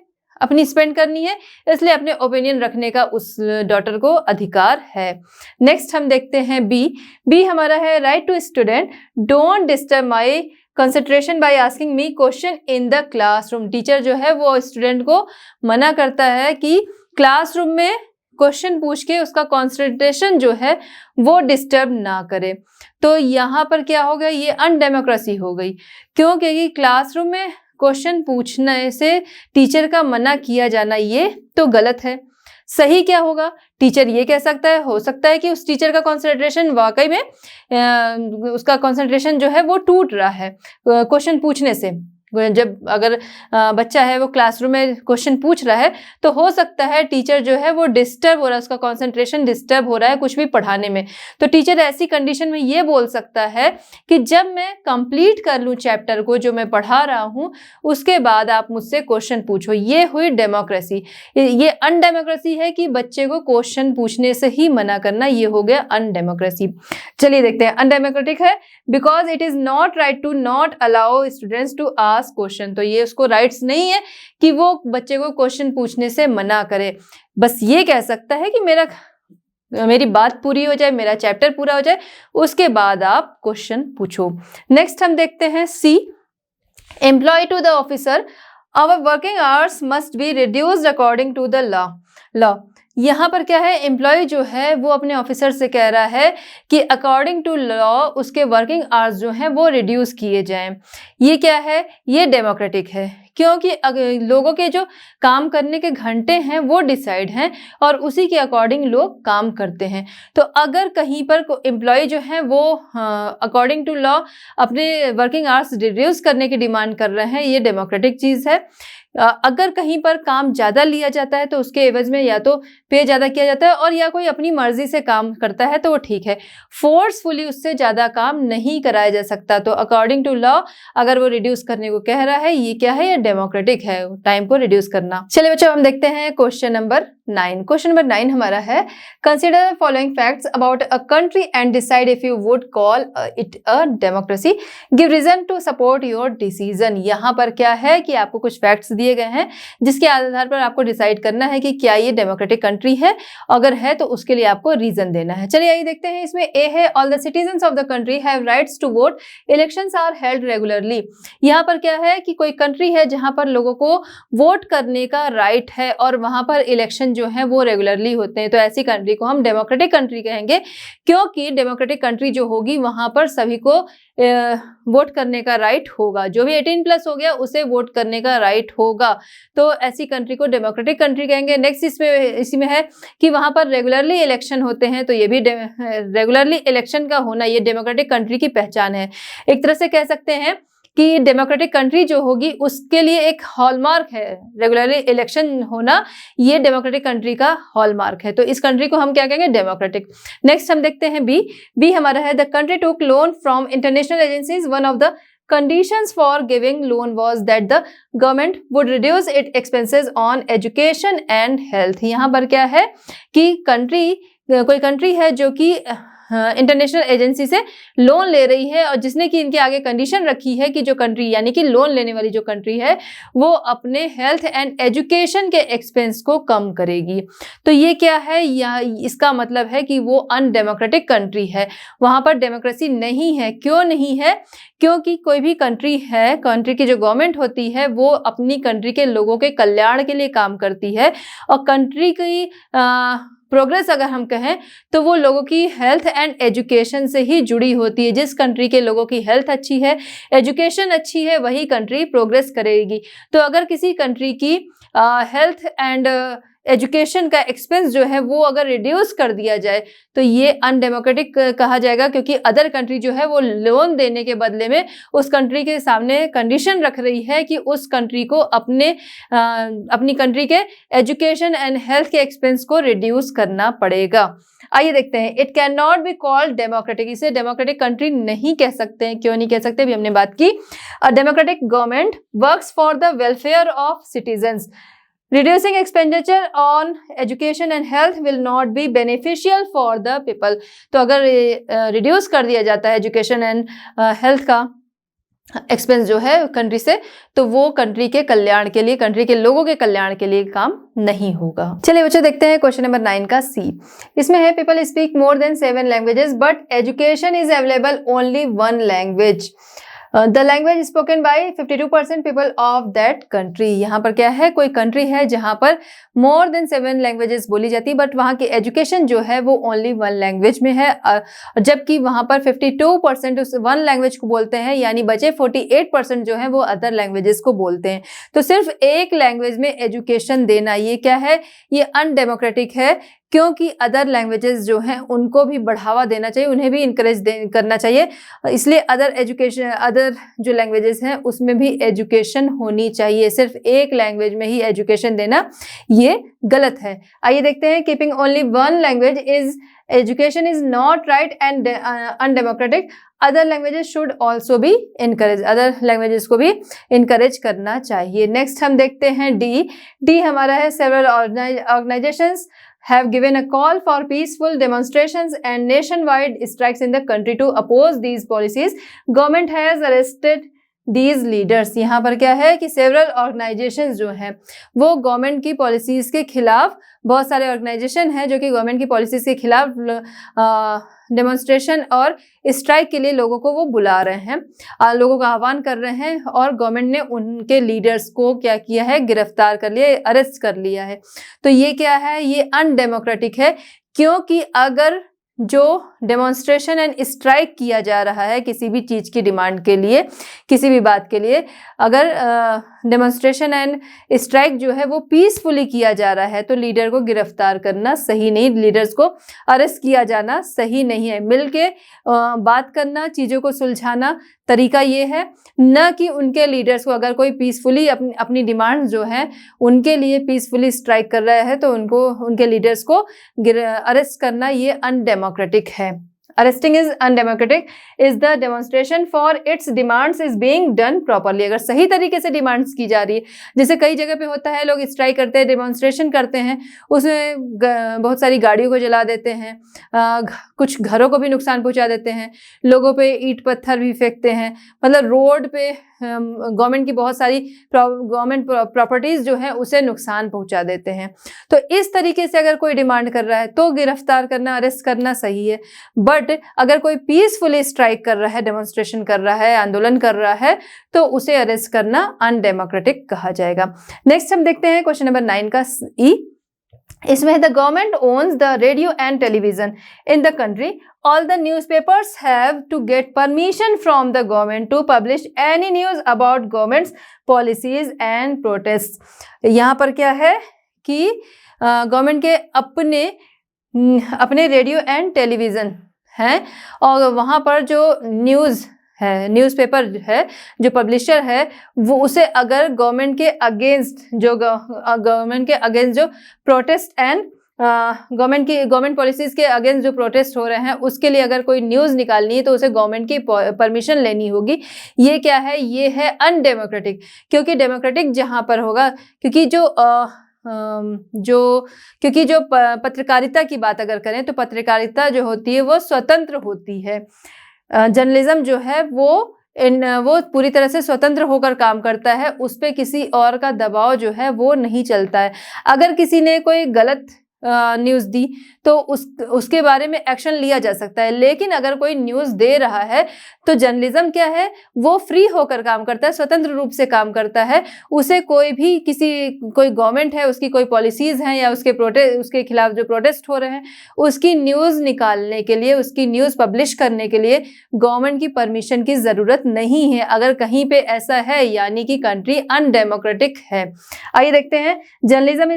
Speaker 1: अपनी स्पेंड करनी है, इसलिए अपने ओपिनियन रखने का उस डॉटर को अधिकार है। नेक्स्ट हम देखते हैं बी हमारा है right to student don't disturb my concentration by asking me question in the classroom. Teacher जो है वो स्टूडेंट को मना करता है कि क्लासरूम में क्वेश्चन पूछ के उसका कंसंट्रेशन जो है वो डिस्टर्ब ना करे। तो यहाँ पर क्या हो गया, ये अनडेमोक्रेसी हो गई, क्योंकि क्लासरूम में क्वेश्चन पूछने से टीचर का मना किया जाना ये तो गलत है। सही क्या होगा, टीचर ये कह सकता है, हो सकता है कि उस टीचर का कंसंट्रेशन वाकई में उसका कंसंट्रेशन जो है वो टूट रहा है क्वेश्चन पूछने से। जब अगर बच्चा है वो क्लासरूम में क्वेश्चन पूछ रहा है तो हो सकता है टीचर जो है वो डिस्टर्ब हो रहा है, उसका कंसंट्रेशन डिस्टर्ब हो रहा है कुछ भी पढ़ाने में। तो टीचर ऐसी कंडीशन में ये बोल सकता है कि जब मैं कंप्लीट कर लूँ चैप्टर को जो मैं पढ़ा रहा हूँ, उसके बाद आप मुझसे क्वेश्चन पूछो। ये हुई डेमोक्रेसी। ये अनडेमोक्रेसी है कि बच्चे को क्वेश्चन पूछने से ही मना करना, ये हो गया अनडेमोक्रेसी। चलिए देखते हैं, अनडेमोक्रेटिक है because it is not right to not allow students to ask question. तो ये उसको राइट्स नहीं है कि वो बच्चे को क्वेश्चन पूछने से मना करे। बस ये कह सकता है कि मेरी बात पूरी हो जाए, मेरा चैप्टर पूरा हो जाए, उसके बाद आप क्वेश्चन पूछो। नेक्स्ट हम देखते हैं C, employ to the officer hour working hours must be reduced according to the law. यहाँ पर क्या है, एम्प्लॉय जो है वो अपने ऑफिसर से कह रहा है कि अकॉर्डिंग टू लॉ उसके वर्किंग आवर्स जो हैं वो रिड्यूस किए जाएं। ये क्या है, ये डेमोक्रेटिक है, क्योंकि लोगों के जो काम करने के घंटे हैं वो डिसाइड हैं और उसी के अकॉर्डिंग लोग काम करते हैं। तो अगर कहीं पर एम्प्लॉय जो है वो अकॉर्डिंग टू लॉ अपने वर्किंग आवर्स रिड्यूस करने की डिमांड कर रहे हैं, ये डेमोक्रेटिक चीज़ है। अगर कहीं पर काम ज़्यादा लिया जाता है तो उसके एवज में या तो पे ज़्यादा किया जाता है और या कोई अपनी मर्जी से काम करता है तो वो ठीक है। फोर्सफुली उससे ज़्यादा काम नहीं कराया जा सकता। तो अकॉर्डिंग टू लॉ अगर वो रिड्यूस करने को कह रहा है, ये क्या है, ये डेमोक्रेटिक है, टाइम को रिड्यूस करना। चलिए बच्चों, हम देखते हैं क्वेश्चन नंबर 9। क्वेश्चन नंबर 9 हमारा है, consider the following facts about a country and decide if you would call it a democracy, give reason to support your decision. यहाँ पर क्या है कि आपको कुछ फैक्ट्स दिए गए हैं जिसके आधार पर आपको डिसाइड करना है कि क्या ये डेमोक्रेटिक कंट्री है, अगर है तो उसके लिए आपको रीजन देना है। चलिए आइए देखते हैं। इसमें ए है, all the citizens of the country have rights to vote, elections are held regularly. यहाँ पर क्या है कि कोई कंट्री है जहां पर लोगों को वोट करने का राइट है और वहां पर इलेक्शन जो है वो रेगुलरली होते हैं। तो ऐसी कंट्री को हम डेमोक्रेटिक कंट्री कहेंगे, क्योंकि डेमोक्रेटिक कंट्री जो होगी वहां पर सभी को वोट करने का राइट होगा। जो भी 18+ हो गया उसे वोट करने का राइट होगा, तो ऐसी कंट्री को डेमोक्रेटिक कंट्री कहेंगे। नेक्स्ट इसी में है कि वहां पर रेगुलरली इलेक्शन होते हैं, तो ये भी रेगुलरली इलेक्शन का होना ये डेमोक्रेटिक कंट्री की पहचान है। एक तरह से कह सकते हैं कि डेमोक्रेटिक कंट्री जो होगी उसके लिए एक हॉलमार्क है, रेगुलरली इलेक्शन होना ये डेमोक्रेटिक कंट्री का हॉलमार्क है। तो इस कंट्री को हम क्या कहेंगे, डेमोक्रेटिक। नेक्स्ट हम देखते हैं बी हमारा है, the country took loan from international agencies, one of the conditions for giving loan was that the government would reduce its expenses on education and health। यहाँ पर क्या है कि कोई कंट्री है जो कि इंटरनेशनल एजेंसी से लोन ले रही है और जिसने कि इनके आगे कंडीशन रखी है कि जो कंट्री यानी कि लोन लेने वाली जो कंट्री है वो अपने हेल्थ एंड एजुकेशन के एक्सपेंस को कम करेगी। तो ये क्या है, इसका मतलब है कि वो अनडेमोक्रेटिक कंट्री है, वहाँ पर डेमोक्रेसी नहीं है। क्यों नहीं है, क्योंकि कोई भी कंट्री है, कंट्री की जो गवर्नमेंट होती है वो अपनी कंट्री के लोगों के कल्याण के लिए काम करती है, और कंट्री की प्रोग्रेस अगर हम कहें तो वो लोगों की हेल्थ एंड एजुकेशन से ही जुड़ी होती है। जिस कंट्री के लोगों की हेल्थ अच्छी है, एजुकेशन अच्छी है, वही कंट्री प्रोग्रेस करेगी। तो अगर किसी कंट्री की हेल्थ एंड एजुकेशन का एक्सपेंस जो है वो अगर रिड्यूस कर दिया जाए तो ये अनडेमोक्रेटिक कहा जाएगा, क्योंकि अदर कंट्री जो है वो लोन देने के बदले में उस कंट्री के सामने कंडीशन रख रही है कि उस कंट्री को अपनी कंट्री के एजुकेशन एंड हेल्थ के एक्सपेंस को रिड्यूस करना पड़ेगा। आइए देखते हैं, it can not be called democratic, इसे डेमोक्रेटिक कंट्री नहीं कह सकते हैं। क्यों नहीं कह सकते, अभी हमने बात की। अ democratic government works for the welfare of citizens. Reducing expenditure on education and health will not be beneficial for the people। तो अगर रिड्यूस कर दिया जाता है एजुकेशन एंड हेल्थ का एक्सपेंस जो है कंट्री से, तो वो कंट्री के कल्याण के लिए, कंट्री के लोगों के कल्याण के लिए काम नहीं होगा। चलिए बच्चों देखते हैं क्वेश्चन नंबर 9 का सी। इसमें है people speak more than 7 languages but education is available only 1 language. The language spoken by 52% people of that country. यहाँ पर क्या है, कोई कंट्री है जहाँ पर मोर देन 7 लैंग्वेजेस बोली जाती है बट वहाँ की एजुकेशन जो है वो ओनली 1 लैंग्वेज में है, जबकि वहाँ पर 52% उस 1 लैंग्वेज को बोलते हैं, यानी बचे 48% जो है वो अदर लैंग्वेजेस को बोलते हैं। तो सिर्फ एक लैंग्वेज में एजुकेशन देना, ये क्या है, ये अनडेमोक्रेटिक है, क्योंकि अदर लैंग्वेजेस जो हैं उनको भी बढ़ावा देना चाहिए, उन्हें भी इनकरेज करना चाहिए। इसलिए अदर जो लैंग्वेजेस हैं उसमें भी एजुकेशन होनी चाहिए। सिर्फ एक लैंग्वेज में ही एजुकेशन देना ये गलत है। आइए देखते हैं, keeping only 1 language is education is not right and undemocratic. Other languages should also be encourage, other languages को भी इनकरेज करना चाहिए। नेक्स्ट हम देखते हैं डी हमारा है, several organisations have given a call for peaceful demonstrations and nationwide strikes in the country to oppose these policies. Government has arrested these leaders। यहाँ पर क्या है कि सेवरल ऑर्गेनाइजेशंस जो हैं वो गवर्नमेंट की पॉलिसीज के खिलाफ, बहुत सारे ऑर्गेनाइजेशन हैं जो कि गवर्नमेंट की पॉलिसीज के खिलाफ डेमोन्स्ट्रेशन और स्ट्राइक के लिए लोगों को वो बुला रहे हैं, लोगों का आह्वान कर रहे हैं, और गवर्नमेंट ने उनके लीडर्स को क्या किया है, गिरफ्तार कर लिया, अरेस्ट कर लिया है। तो ये क्या है, ये अनडेमोक्रेटिक है, क्योंकि अगर जो डेमोन्स्ट्रेशन एंड स्ट्राइक किया जा रहा है किसी भी चीज की डिमांड के लिए, किसी भी बात के लिए, अगर डेमोन्स्ट्रेशन एंड स्ट्राइक जो है वो पीसफुली किया जा रहा है तो लीडर को गिरफ्तार करना सही नहीं, लीडर्स को अरेस्ट किया जाना सही नहीं है। मिलके बात करना, चीज़ों को सुलझाना तरीका ये है, न कि उनके लीडर्स को, अगर कोई पीसफुली अपनी डिमांड जो है उनके लिए पीसफुली स्ट्राइक कर रहा है तो उनके लीडर्स को अरेस्ट करना ये अनडेमोक्रेटिक है। Arresting is undemocratic is the demonstration for its demands is being done properly। अगर सही तरीके से डिमांड्स की जा रही है, जैसे कई जगह पे होता है, लोग स्ट्राइक करते हैं, डेमोन्स्ट्रेशन करते हैं, उसमें बहुत सारी गाड़ियों को जला देते हैं, कुछ घरों को भी नुकसान पहुंचा देते हैं, लोगों पे ईंट पत्थर भी फेंकते हैं, मतलब रोड पे गवर्नमेंट की बहुत सारी गवर्नमेंट प्रॉपर्टीज जो है उसे नुकसान पहुंचा देते हैं। तो इस तरीके से अगर कोई डिमांड कर रहा है तो गिरफ्तार करना, अरेस्ट करना सही है, बट अगर कोई पीसफुली स्ट्राइक कर रहा है, डेमोन्स्ट्रेशन कर रहा है, आंदोलन कर रहा है, तो उसे अरेस्ट करना अनडेमोक्रेटिक कहा जाएगा। नेक्स्ट हम देखते हैं क्वेश्चन नंबर 9 का ई। इसमें the government owns the radio and television in the country. All the newspapers have to get permission from the government to publish any news about government's policies and protests। यहाँ पर क्या है कि गवर्नमेंट के अपने रेडियो एंड टेलीविज़न हैं, और वहाँ पर जो न्यूज़ है, न्यूज़पेपर है, जो पब्लिशर है, वो उसे अगर गवर्नमेंट के अगेंस्ट जो प्रोटेस्ट एंड गवर्नमेंट पॉलिसीज के अगेंस्ट जो प्रोटेस्ट हो रहे हैं उसके लिए अगर कोई न्यूज़ निकालनी है तो उसे गवर्नमेंट की परमिशन लेनी होगी। ये क्या है, ये है अनडेमोक्रेटिक। क्योंकि डेमोक्रेटिक जहाँ पर होगा, क्योंकि जो पत्रकारिता की बात अगर करें तो पत्रकारिता जो होती है वो स्वतंत्र होती है। जर्नलिज्म जो है वो पूरी तरह से स्वतंत्र होकर काम करता है, उस पर किसी और का दबाव जो है वो नहीं चलता है। अगर किसी ने कोई गलत न्यूज़ दी तो उसके बारे में एक्शन लिया जा सकता है। लेकिन अगर कोई न्यूज़ दे रहा है तो जर्नलिज्म क्या है, वो फ्री होकर काम करता है, स्वतंत्र रूप से काम करता है। उसे कोई भी कोई गवर्नमेंट है, उसकी कोई पॉलिसीज़ हैं या उसके खिलाफ जो प्रोटेस्ट हो रहे हैं, उसकी न्यूज़ निकालने के लिए, उसकी न्यूज़ पब्लिश करने के लिए गवर्नमेंट की परमिशन की ज़रूरत नहीं है। अगर कहीं पे ऐसा है यानी कि कंट्री अनडेमोक्रेटिक है। आइए देखते हैं, journalism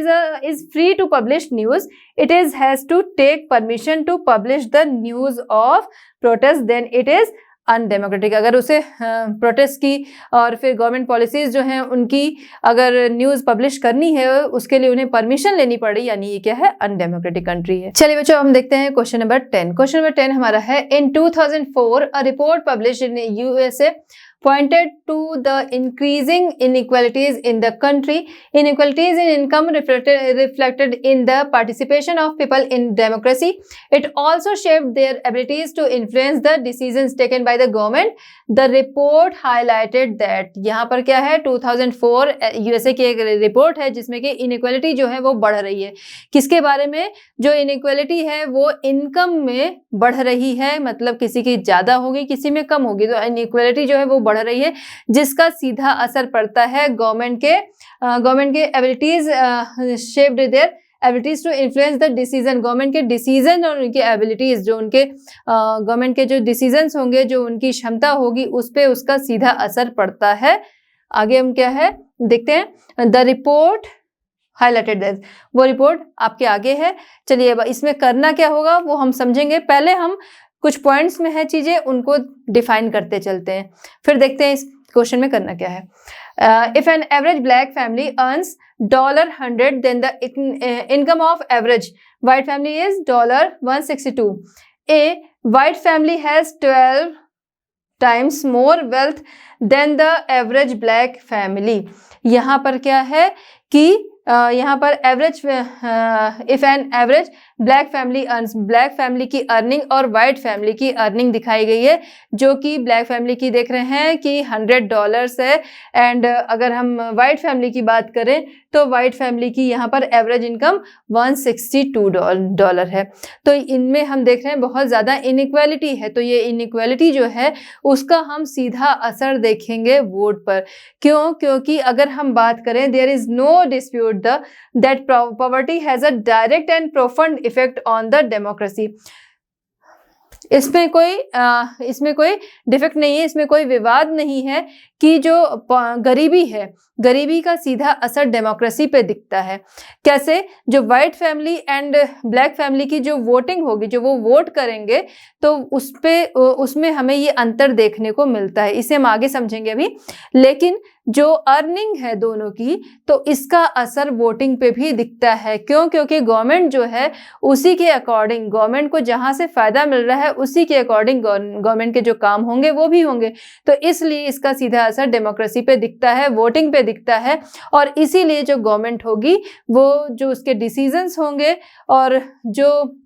Speaker 1: is free to publish news, it has to take permission to publish the news of protest, then it is undemocratic. अगर उसे प्रोटेस्ट की और फिर गवर्नमेंट पॉलिसीज जो हैं उनकी अगर न्यूज़ पब्लिश करनी है उसके लिए उन्हें परमिशन लेनी पड़ी, यानी ये क्या है, अनडेमोक्रेटिक कंट्री है। चलिए बच्चों, हम देखते हैं क्वेश्चन नंबर 10। क्वेश्चन नंबर 10 हमारा है, इन 2004 a report published in USA pointed to the increasing inequalities in the country. Inequalities in income reflected in the participation of people in democracy. It also shaped their abilities to influence the decisions taken by the government. The report highlighted that, यहाँ पर क्या है, 2004 यूएसए की एक रिपोर्ट है जिसमें कि इनइक्वालिटी जो है वो बढ़ रही है। किसके बारे में? जो इनइक्वालिटी है वो इनकम में बढ़ रही है, मतलब किसी की ज़्यादा होगी किसी में कम होगी, तो इनइक्वालिटी जो है वो बढ़ रही है, जिसका सीधा असर पड़ता है गवर्नमेंट के abilities, shaped their abilities to influence the decision. Government के डिसीजन और उनकी एबिलिटीज, जो उनके गवर्नमेंट के जो डिसीजंस होंगे, जो उनकी क्षमता होगी, उस पर उसका सीधा असर पड़ता है। आगे हम क्या है देखते हैं, द रिपोर्ट हाईलाइटेड दैट, वो रिपोर्ट आपके आगे है। चलिए इसमें करना क्या होगा वो हम समझेंगे। पहले हम कुछ पॉइंट्स में है चीजें, उनको डिफाइन करते चलते हैं, फिर देखते हैं इस क्वेश्चन में करना क्या है। If an average black family earns $100, then the income of average white family is $162. A white family has 12 times more wealth than the average black family. यहाँ पर क्या है कि यहाँ पर average, if an average black family earns, black family की अर्निंग और वाइट फैमिली की अर्निंग दिखाई गई है, जो कि ब्लैक फैमिली की देख रहे हैं कि $100 है, एंड अगर हम वाइट फैमिली की बात करें तो वाइट फैमिली की यहाँ पर एवरेज इनकम $162 है। तो इनमें हम देख रहे हैं बहुत ज़्यादा इनइक्वालिटी है। तो ये इनइक्वालिटी जो है उसका हम सीधा असर देखेंगे वोट पर। क्यों? क्योंकि अगर हम बात करें, there is no dispute that poverty has a direct and profound effect on the democracy. इसमें कोई डिफेक्ट नहीं है, इसमें कोई विवाद नहीं है कि जो गरीबी है, गरीबी का सीधा असर डेमोक्रेसी पे दिखता है। कैसे? जो white family and black family की जो वोटिंग होगी, जो वो वोट करेंगे, तो उसमें हमें ये अंतर देखने को मिलता है। इसे हम आगे समझेंगे अभी। लेकिन जो अर्निंग है दोनों की, तो इसका असर वोटिंग पे भी दिखता है। क्यों? क्योंकि गवर्नमेंट जो है उसी के अकॉर्डिंग, गवर्नमेंट को जहाँ से फायदा मिल रहा है उसी के अकॉर्डिंग गवर्नमेंट के जो काम होंगे वो भी होंगे। तो इसलिए इसका सीधा असर डेमोक्रेसी पे दिखता है, वोटिंग पे दिखता है, और इसीलिए जो गवर्नमेंट होगी वो जो उसके डिसीजंस होंगे और जो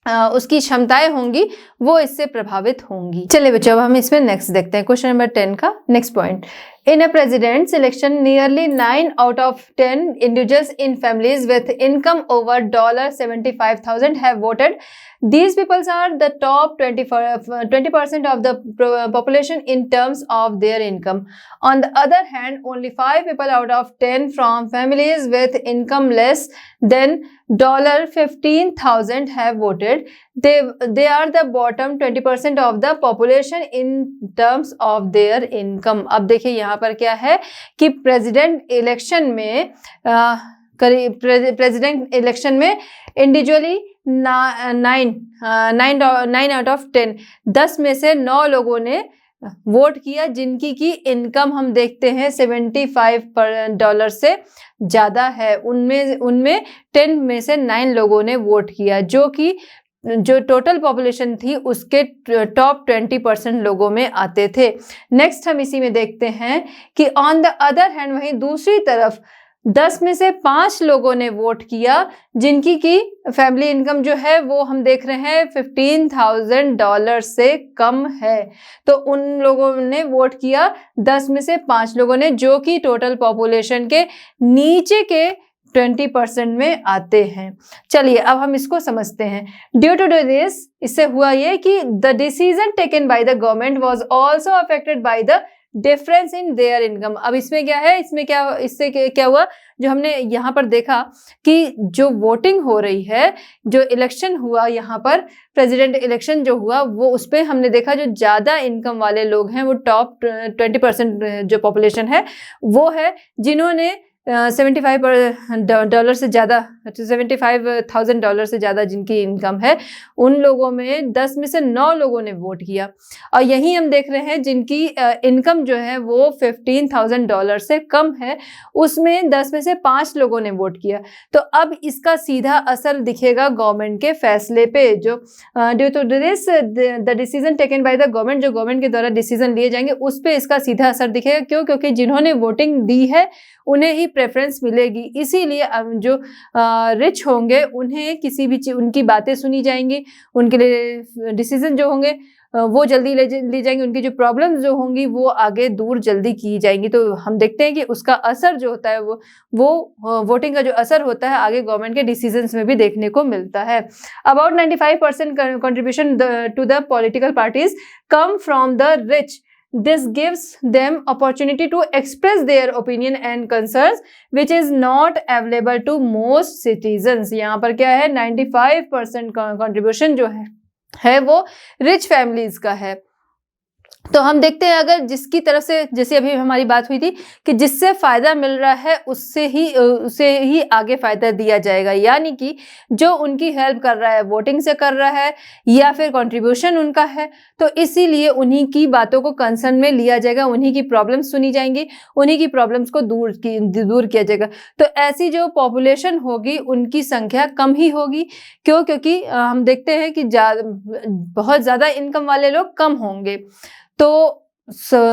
Speaker 1: उसकी क्षमताएं होंगी वो इससे प्रभावित होंगी। चलिए बच्चों, अब हम इसमें नेक्स्ट देखते हैं, क्वेश्चन नंबर 10 का next point. In a president's election, nearly 9 out of 10 individuals in families with income over $75,000 have voted. These people are the top 20% of the population in terms of their income. On the other hand, only 5 people out of 10 from families with income less than $15,000 have voted. They are the bottom 20% of the population in terms of their income. अब देखिए यहाँ पर क्या है कि प्रेसिडेंट इलेक्शन में इंडिविजुअली 9 आउट ऑफ 10, 10 में से 9 लोगों ने वोट किया जिनकी की इनकम हम देखते हैं $75 से ज़्यादा है। उनमें 10 में से 9 लोगों ने वोट किया, जो टोटल पॉपुलेशन थी उसके टॉप 20% लोगों में आते थे। नेक्स्ट हम इसी में देखते हैं कि ऑन द अदर हैंड, वहीं दूसरी तरफ 10 में से 5 लोगों ने वोट किया जिनकी की फैमिली इनकम जो है वो हम देख रहे हैं $15,000 से कम है। तो उन लोगों ने वोट किया, 10 में से 5 लोगों ने, जो कि टोटल पॉपुलेशन के नीचे के 20% में आते हैं। चलिए अब हम इसको समझते हैं। ड्यू टू दिस, इससे हुआ ये कि the decision taken by the government was also affected by the difference in their income. अब इसमें क्या है, इससे क्या हुआ, जो हमने यहाँ पर देखा कि जो वोटिंग हो रही है, जो इलेक्शन हुआ यहाँ पर, प्रेसिडेंट इलेक्शन जो हुआ, वो उस पर हमने देखा जो ज़्यादा इनकम वाले लोग हैं, वो टॉप 20% जो पॉपुलेशन है वो है जिन्होंने $75 से ज़्यादा, $75,000 से ज़्यादा जिनकी इनकम है, उन लोगों में 10 में से 9 लोगों ने वोट किया। और यही हम देख रहे हैं जिनकी इनकम जो है वो $15,000 से कम है, उसमें 10 में से 5 लोगों ने वोट किया। तो अब इसका सीधा असर दिखेगा गवर्नमेंट के फैसले पे, जो due to this the decision taken by the government, जो गवर्नमेंट के द्वारा डिसीजन लिए जाएंगे उस पर इसका सीधा असर दिखेगा। क्यों? क्योंकि जिन्होंने वोटिंग दी है उन्हें ही प्रेफरेंस मिलेगी। इसीलिए जो रिच होंगे उन्हें किसी भी चीज, उनकी बातें सुनी जाएंगी, उनके लिए डिसीजन जो होंगे वो जल्दी ले जाएंगे, उनकी जो प्रॉब्लम्स जो होंगी वो आगे दूर जल्दी की जाएंगी। तो हम देखते हैं कि उसका असर जो होता है वो वोटिंग का जो असर होता है आगे गवर्नमेंट के डिसीजंस में भी देखने को मिलता है। About 95% contribution to the political parties come from the rich. This gives them opportunity to express their opinion and concerns which is not available to most citizens. यहाँ पर क्या है, 95% contribution जो है वो रिच फैमिलीज का है। तो हम देखते हैं अगर जिसकी तरफ से, जैसे अभी हमारी बात हुई थी कि जिससे फायदा मिल रहा है उसे ही आगे फायदा दिया जाएगा, यानी कि जो उनकी हेल्प कर रहा है, वोटिंग से कर रहा है या फिर कंट्रीब्यूशन उनका है, तो इसीलिए उन्हीं की बातों को कंसर्न में लिया जाएगा, उन्हीं की प्रॉब्लम्स सुनी जाएंगी, उन्हीं की प्रॉब्लम्स को दूर किया जाएगा। तो ऐसी जो पॉपुलेशन होगी उनकी संख्या कम ही होगी। क्यों? क्योंकि हम देखते हैं कि बहुत ज़्यादा इनकम वाले लोग कम होंगे। तो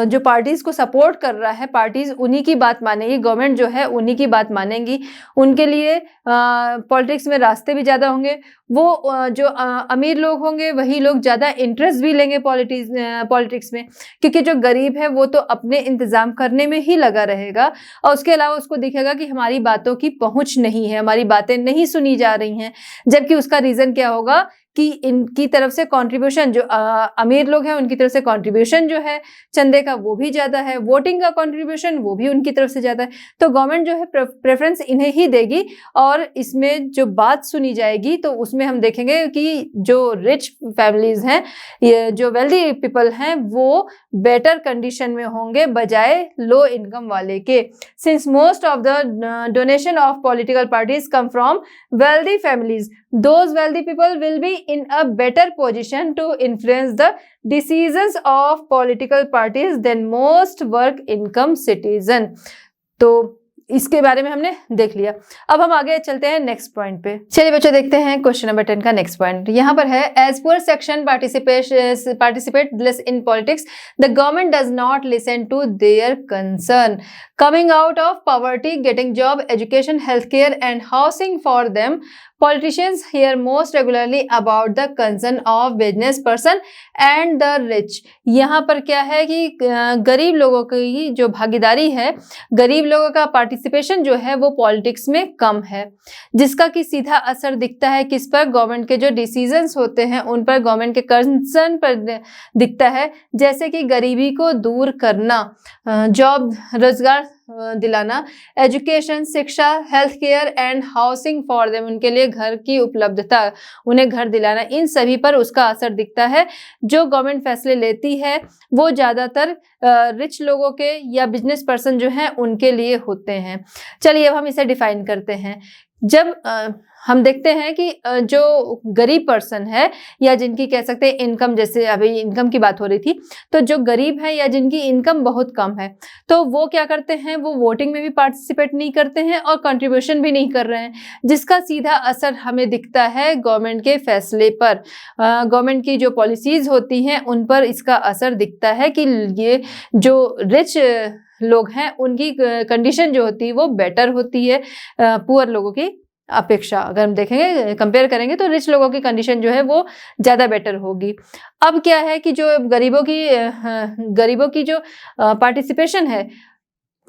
Speaker 1: जो पार्टीज को सपोर्ट कर रहा है, पार्टीज उन्हीं की बात मानेगी, गवर्नमेंट जो है उन्हीं की बात मानेंगी। उनके लिए पॉलिटिक्स में रास्ते भी ज़्यादा होंगे। वो जो अमीर लोग होंगे वही लोग ज़्यादा इंटरेस्ट भी लेंगे पॉलिटिक्स में, क्योंकि जो गरीब है वो तो अपने इंतज़ाम करने में ही लगा रहेगा और उसके अलावा उसको दिखेगा कि हमारी बातों की पहुँच नहीं है, हमारी बातें नहीं सुनी जा रही हैं। जबकि उसका रीज़न क्या होगा कि इनकी तरफ से कंट्रीब्यूशन, जो अमीर लोग हैं उनकी तरफ से कंट्रीब्यूशन जो है चंदे का वो भी ज़्यादा है, वोटिंग का कंट्रीब्यूशन वो भी उनकी तरफ से ज़्यादा है। तो गवर्नमेंट जो है प्रेफरेंस इन्हें ही देगी और इसमें जो बात सुनी जाएगी तो उसमें हम देखेंगे कि जो रिच फैमिलीज हैं, ये जो वेल्दी पीपल हैं, वो बेटर कंडीशन में होंगे बजाय लो इनकम वाले के। Since most of the donation of political parties come from wealthy families, those wealthy people will be in a better position to influence the decisions of political parties than most work income citizen. तो इसके बारे में हमने देख लिया। अब हम आगे चलते हैं नेक्स्ट पॉइंट पे। चलिए बच्चों देखते हैं क्वेश्चन नंबर 10 का नेक्स्ट पॉइंट। यहाँ पर है, as poor section participate less in politics, the government does not listen to their concern coming out of poverty, getting job, education, health care and housing for them. Politicians hear most regularly about the concern of business person and the rich. यहाँ पर क्या है कि गरीब लोगों की जो भागीदारी है, गरीब लोगों का पार्टिसिपेशन जो है वो पॉलिटिक्स में कम है, जिसका कि सीधा असर दिखता है किस पर, गवर्नमेंट के जो डिसीजंस होते हैं उन पर, गवर्नमेंट के कंसर्न पर दिखता है। जैसे कि गरीबी को दूर करना, जॉब रोजगार दिलाना, एजुकेशन शिक्षा, health care and housing for them, उनके लिए घर की उपलब्धता, उन्हें घर दिलाना, इन सभी पर उसका असर दिखता है। जो गवर्नमेंट फैसले लेती है वो ज़्यादातर रिच लोगों के या बिजनेस पर्सन जो हैं उनके लिए होते हैं। चलिए अब हम इसे डिफाइन करते हैं। जब हम देखते हैं कि जो गरीब पर्सन है या जिनकी कह सकते हैं इनकम, जैसे अभी इनकम की बात हो रही थी, तो जो गरीब है या जिनकी इनकम बहुत कम है तो वो क्या करते हैं, वो वोटिंग में भी पार्टिसिपेट नहीं करते हैं और कंट्रीब्यूशन भी नहीं कर रहे हैं, जिसका सीधा असर हमें दिखता है गवर्नमेंट के फैसले पर। गवर्नमेंट की जो पॉलिसीज होती हैं उन पर इसका असर दिखता है कि ये जो रिच लोग हैं उनकी कंडीशन जो होती है वो बेटर होती है पुअर लोगों की अपेक्षा। अगर हम देखेंगे, कंपेयर करेंगे तो रिच लोगों की कंडीशन जो है वो ज़्यादा बेटर होगी। अब क्या है कि जो गरीबों की जो पार्टिसिपेशन है,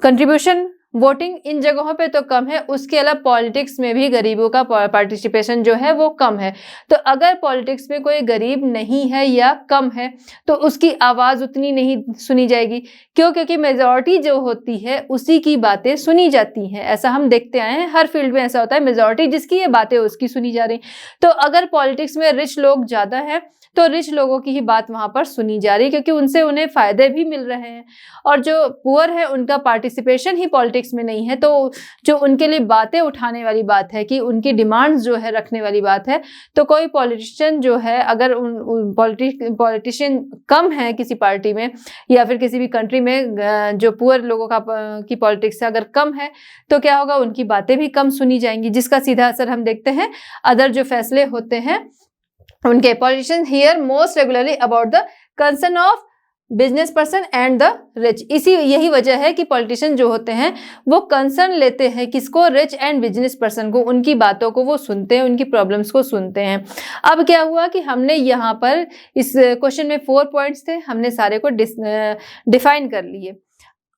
Speaker 1: कंट्रीब्यूशन वोटिंग इन जगहों पे तो कम है, उसके अलावा पॉलिटिक्स में भी गरीबों का पार्टिसिपेशन जो है वो कम है। तो अगर पॉलिटिक्स में कोई गरीब नहीं है या कम है तो उसकी आवाज़ उतनी नहीं सुनी जाएगी। क्यों? क्योंकि मेजॉरिटी जो होती है उसी की बातें सुनी जाती हैं। ऐसा हम देखते आए हैं, हर फील्ड में ऐसा होता है, मेजॉरिटी जिसकी ये बातें उसकी सुनी जा रही। तो अगर पॉलिटिक्स में रिच लोग ज़्यादा हैं तो रिच लोगों की ही बात वहाँ पर सुनी जा रही है, क्योंकि उनसे उन्हें फ़ायदे भी मिल रहे हैं। और जो पुअर है उनका पार्टिसिपेशन ही पॉलिटिक्स में नहीं है, तो जो उनके लिए बातें उठाने वाली बात है कि उनकी डिमांड्स जो है रखने वाली बात है, तो कोई पॉलिटिशियन जो है अगर पॉलिटिशियन कम है किसी पार्टी में या फिर किसी भी कंट्री में, जो पुअर लोगों की पॉलिटिक्स है अगर कम है तो क्या होगा, उनकी बातें भी कम सुनी जाएंगी, जिसका सीधा असर हम देखते हैं अदर जो फैसले होते हैं उनके। Politicians here most regularly about the concern of business person and the rich. यही वजह है कि पॉलिटिशियन जो होते हैं वो कंसर्न लेते हैं किसको, रिच एंड बिजनेस पर्सन को, उनकी बातों को वो सुनते हैं, उनकी प्रॉब्लम्स को सुनते हैं। अब क्या हुआ कि हमने यहाँ पर इस क्वेश्चन में 4 पॉइंट्स थे, हमने सारे को डिफाइन कर लिए।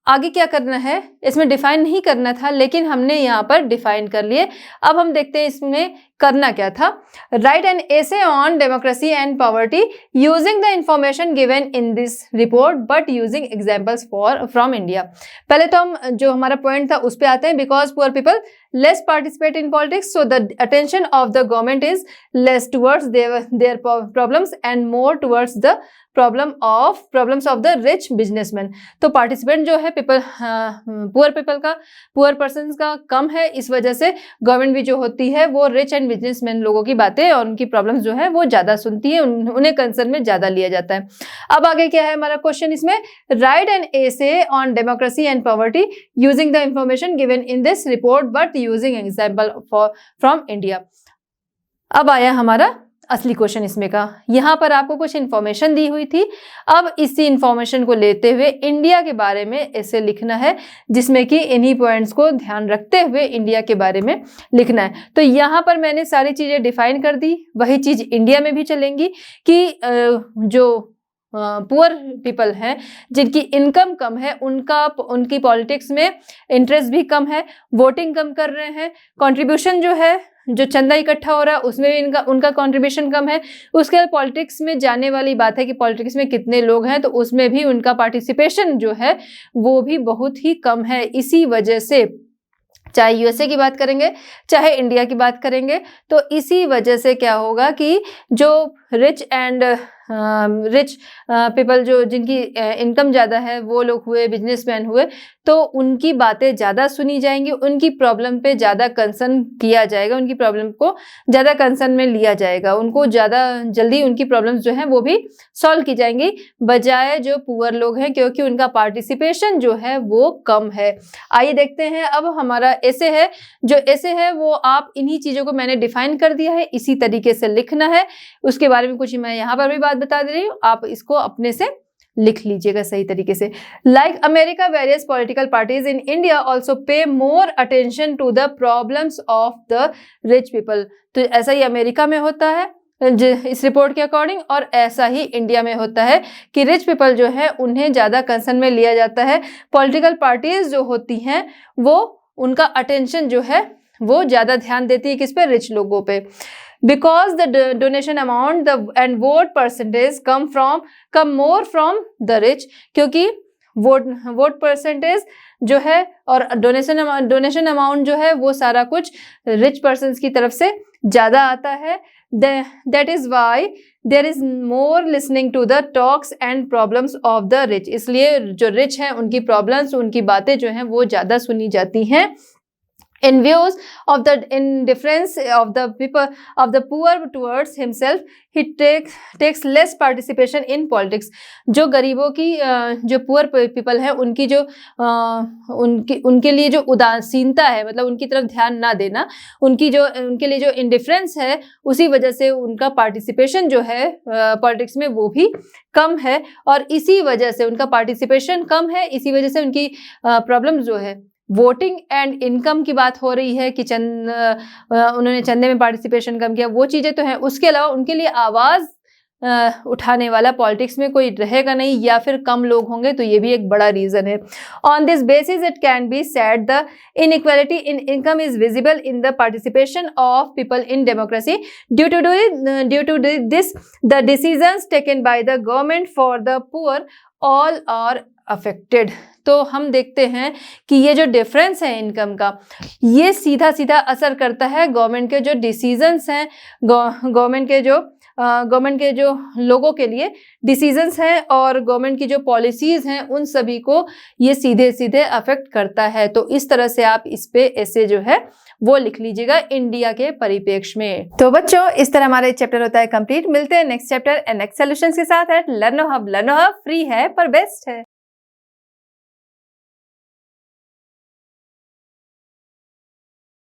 Speaker 1: आगे क्या करना है, इसमें डिफाइन नहीं करना था लेकिन हमने यहाँ पर डिफाइन कर लिए। अब हम देखते हैं इसमें करना क्या था। Right an essay on democracy and poverty using the information given in this report but using examples from India. पहले तो हम जो हमारा पॉइंट था उस पर आते हैं। Because poor people less participate in politics so the attention of the government is less towards their problems and more towards the problems of the rich businessman. तो पार्टिसिपेंट जो है पुअर पर्सन का कम है, इस वजह से गवर्नमेंट भी जो होती है वो रिच एंड बिजनेसमैन लोगों की बातें और उनकी प्रॉब्लम्स जो है वो ज्यादा सुनती है, उन्हें कंसर्न में ज्यादा लिया जाता है। अब आगे क्या है हमारा क्वेश्चन, इसमें right an essay on democracy and poverty using the information given in this report but using example from India. अब आया हमारा असली क्वेश्चन इसमें का। यहाँ पर आपको कुछ इन्फॉर्मेशन दी हुई थी, अब इसी इन्फॉर्मेशन को लेते हुए इंडिया के बारे में ऐसे लिखना है, जिसमें कि इन्हीं पॉइंट्स को ध्यान रखते हुए इंडिया के बारे में लिखना है। तो यहाँ पर मैंने सारी चीजें डिफाइन कर दी, वही चीज इंडिया में भी चलेंगी कि जो पुअर पीपल हैं जिनकी इनकम कम है उनकी पॉलिटिक्स में इंटरेस्ट भी कम है, वोटिंग कम कर रहे हैं, कंट्रीब्यूशन जो है जो चंदा इकट्ठा हो रहा है उसमें भी उनका कंट्रीब्यूशन कम है। उसके बाद पॉलिटिक्स में जाने वाली बात है कि पॉलिटिक्स में कितने लोग हैं, तो उसमें भी उनका पार्टिसिपेशन जो है वो भी बहुत ही कम है। इसी वजह से चाहे यूएसए की बात करेंगे चाहे इंडिया की बात करेंगे, तो इसी वजह से क्या होगा कि जो रिच पीपल जो जिनकी इनकम ज़्यादा है वो लोग हुए, बिजनेसमैन हुए, तो उनकी बातें ज़्यादा सुनी जाएंगी, उनकी प्रॉब्लम पे ज़्यादा कंसर्न किया जाएगा, उनकी प्रॉब्लम को ज़्यादा कंसर्न में लिया जाएगा, उनको ज़्यादा जल्दी उनकी प्रॉब्लम्स जो हैं वो भी सॉल्व की जाएंगी, बजाय जो पुअर लोग हैं, क्योंकि उनका पार्टिसिपेशन जो है वो कम है। आइए देखते हैं अब हमारा ऐसे है, जो ऐसे है वो आप इन्हीं चीज़ों को मैंने डिफाइन कर दिया है, इसी तरीके से लिखना है। उसके बारे में कुछ मैं यहाँ पर भी बात बता दे रही हूँ, आप इसको अपने से लिख लीजिएगा सही तरीके से। Like America, various political parties in India also pay more attention to the problems of the rich people. तो ऐसा ही अमेरिका में होता है इस रिपोर्ट के अकॉर्डिंग, और ऐसा ही इंडिया में होता है कि रिच पीपल जो है उन्हें ज़्यादा कंसर्न में लिया जाता है। पॉलिटिकल पार्टीज जो होती हैं वो उनका अटेंशन जो है वो ज़्यादा ध्यान देती है किस पे, रिच लोगों पे। Because the donation amount and vote percentage come more from the rich, क्योंकि वोट परसेंटेज जो है और डोनेशन अमाउंट जो है वो सारा कुछ रिच पर्सन्स की तरफ से ज़्यादा आता है। That is why there is more listening to the talks and problems of the rich। इसलिए जो रिच हैं उनकी प्रॉब्लम्स, उनकी बातें जो हैं वो ज़्यादा सुनी जाती हैं। In views of the indifference of the people of the poor towards himself, he takes less participation in politics। जो गरीबों की जो पुअर पीपल है उनकी जो उनके लिए जो उदासीनता है, मतलब उनकी तरफ ध्यान ना देना, उनके लिए जो इंडिफरेंस है, उसी वजह से उनका पार्टिसिपेशन जो है पॉलिटिक्स में वो भी कम है, और इसी वजह से उनका पार्टिसिपेशन कम है, इसी वजह से उनकी प्रॉब्लम जो है वोटिंग एंड इनकम की बात हो रही है कि उन्होंने चंदे में पार्टिसिपेशन कम किया, वो चीज़ें तो हैं। उसके अलावा उनके लिए आवाज़ उठाने वाला पॉलिटिक्स में कोई रहेगा नहीं या फिर कम लोग होंगे, तो ये भी एक बड़ा रीजन है। On this basis it can be said the inequality in income is visible in the participation of people in democracy due to this the decisions taken by the government for the poor all are affected. तो हम देखते हैं कि ये जो डिफरेंस है इनकम का, ये सीधा सीधा असर करता है गवर्नमेंट के जो डिसीजंस हैं, गवर्नमेंट के जो लोगों के लिए डिसीजंस हैं और गवर्नमेंट की जो पॉलिसीज हैं, उन सभी को ये सीधे सीधे अफेक्ट करता है। तो इस तरह से आप इस पे ऐसे जो है वो लिख लीजिएगा इंडिया के परिप्रेक्ष्य में। तो बच्चों, इस तरह हमारा चैप्टर होता है कंप्लीट। मिलते हैं next chapter and next solutions के साथ। लर्नो हब फ्री है पर बेस्ट है।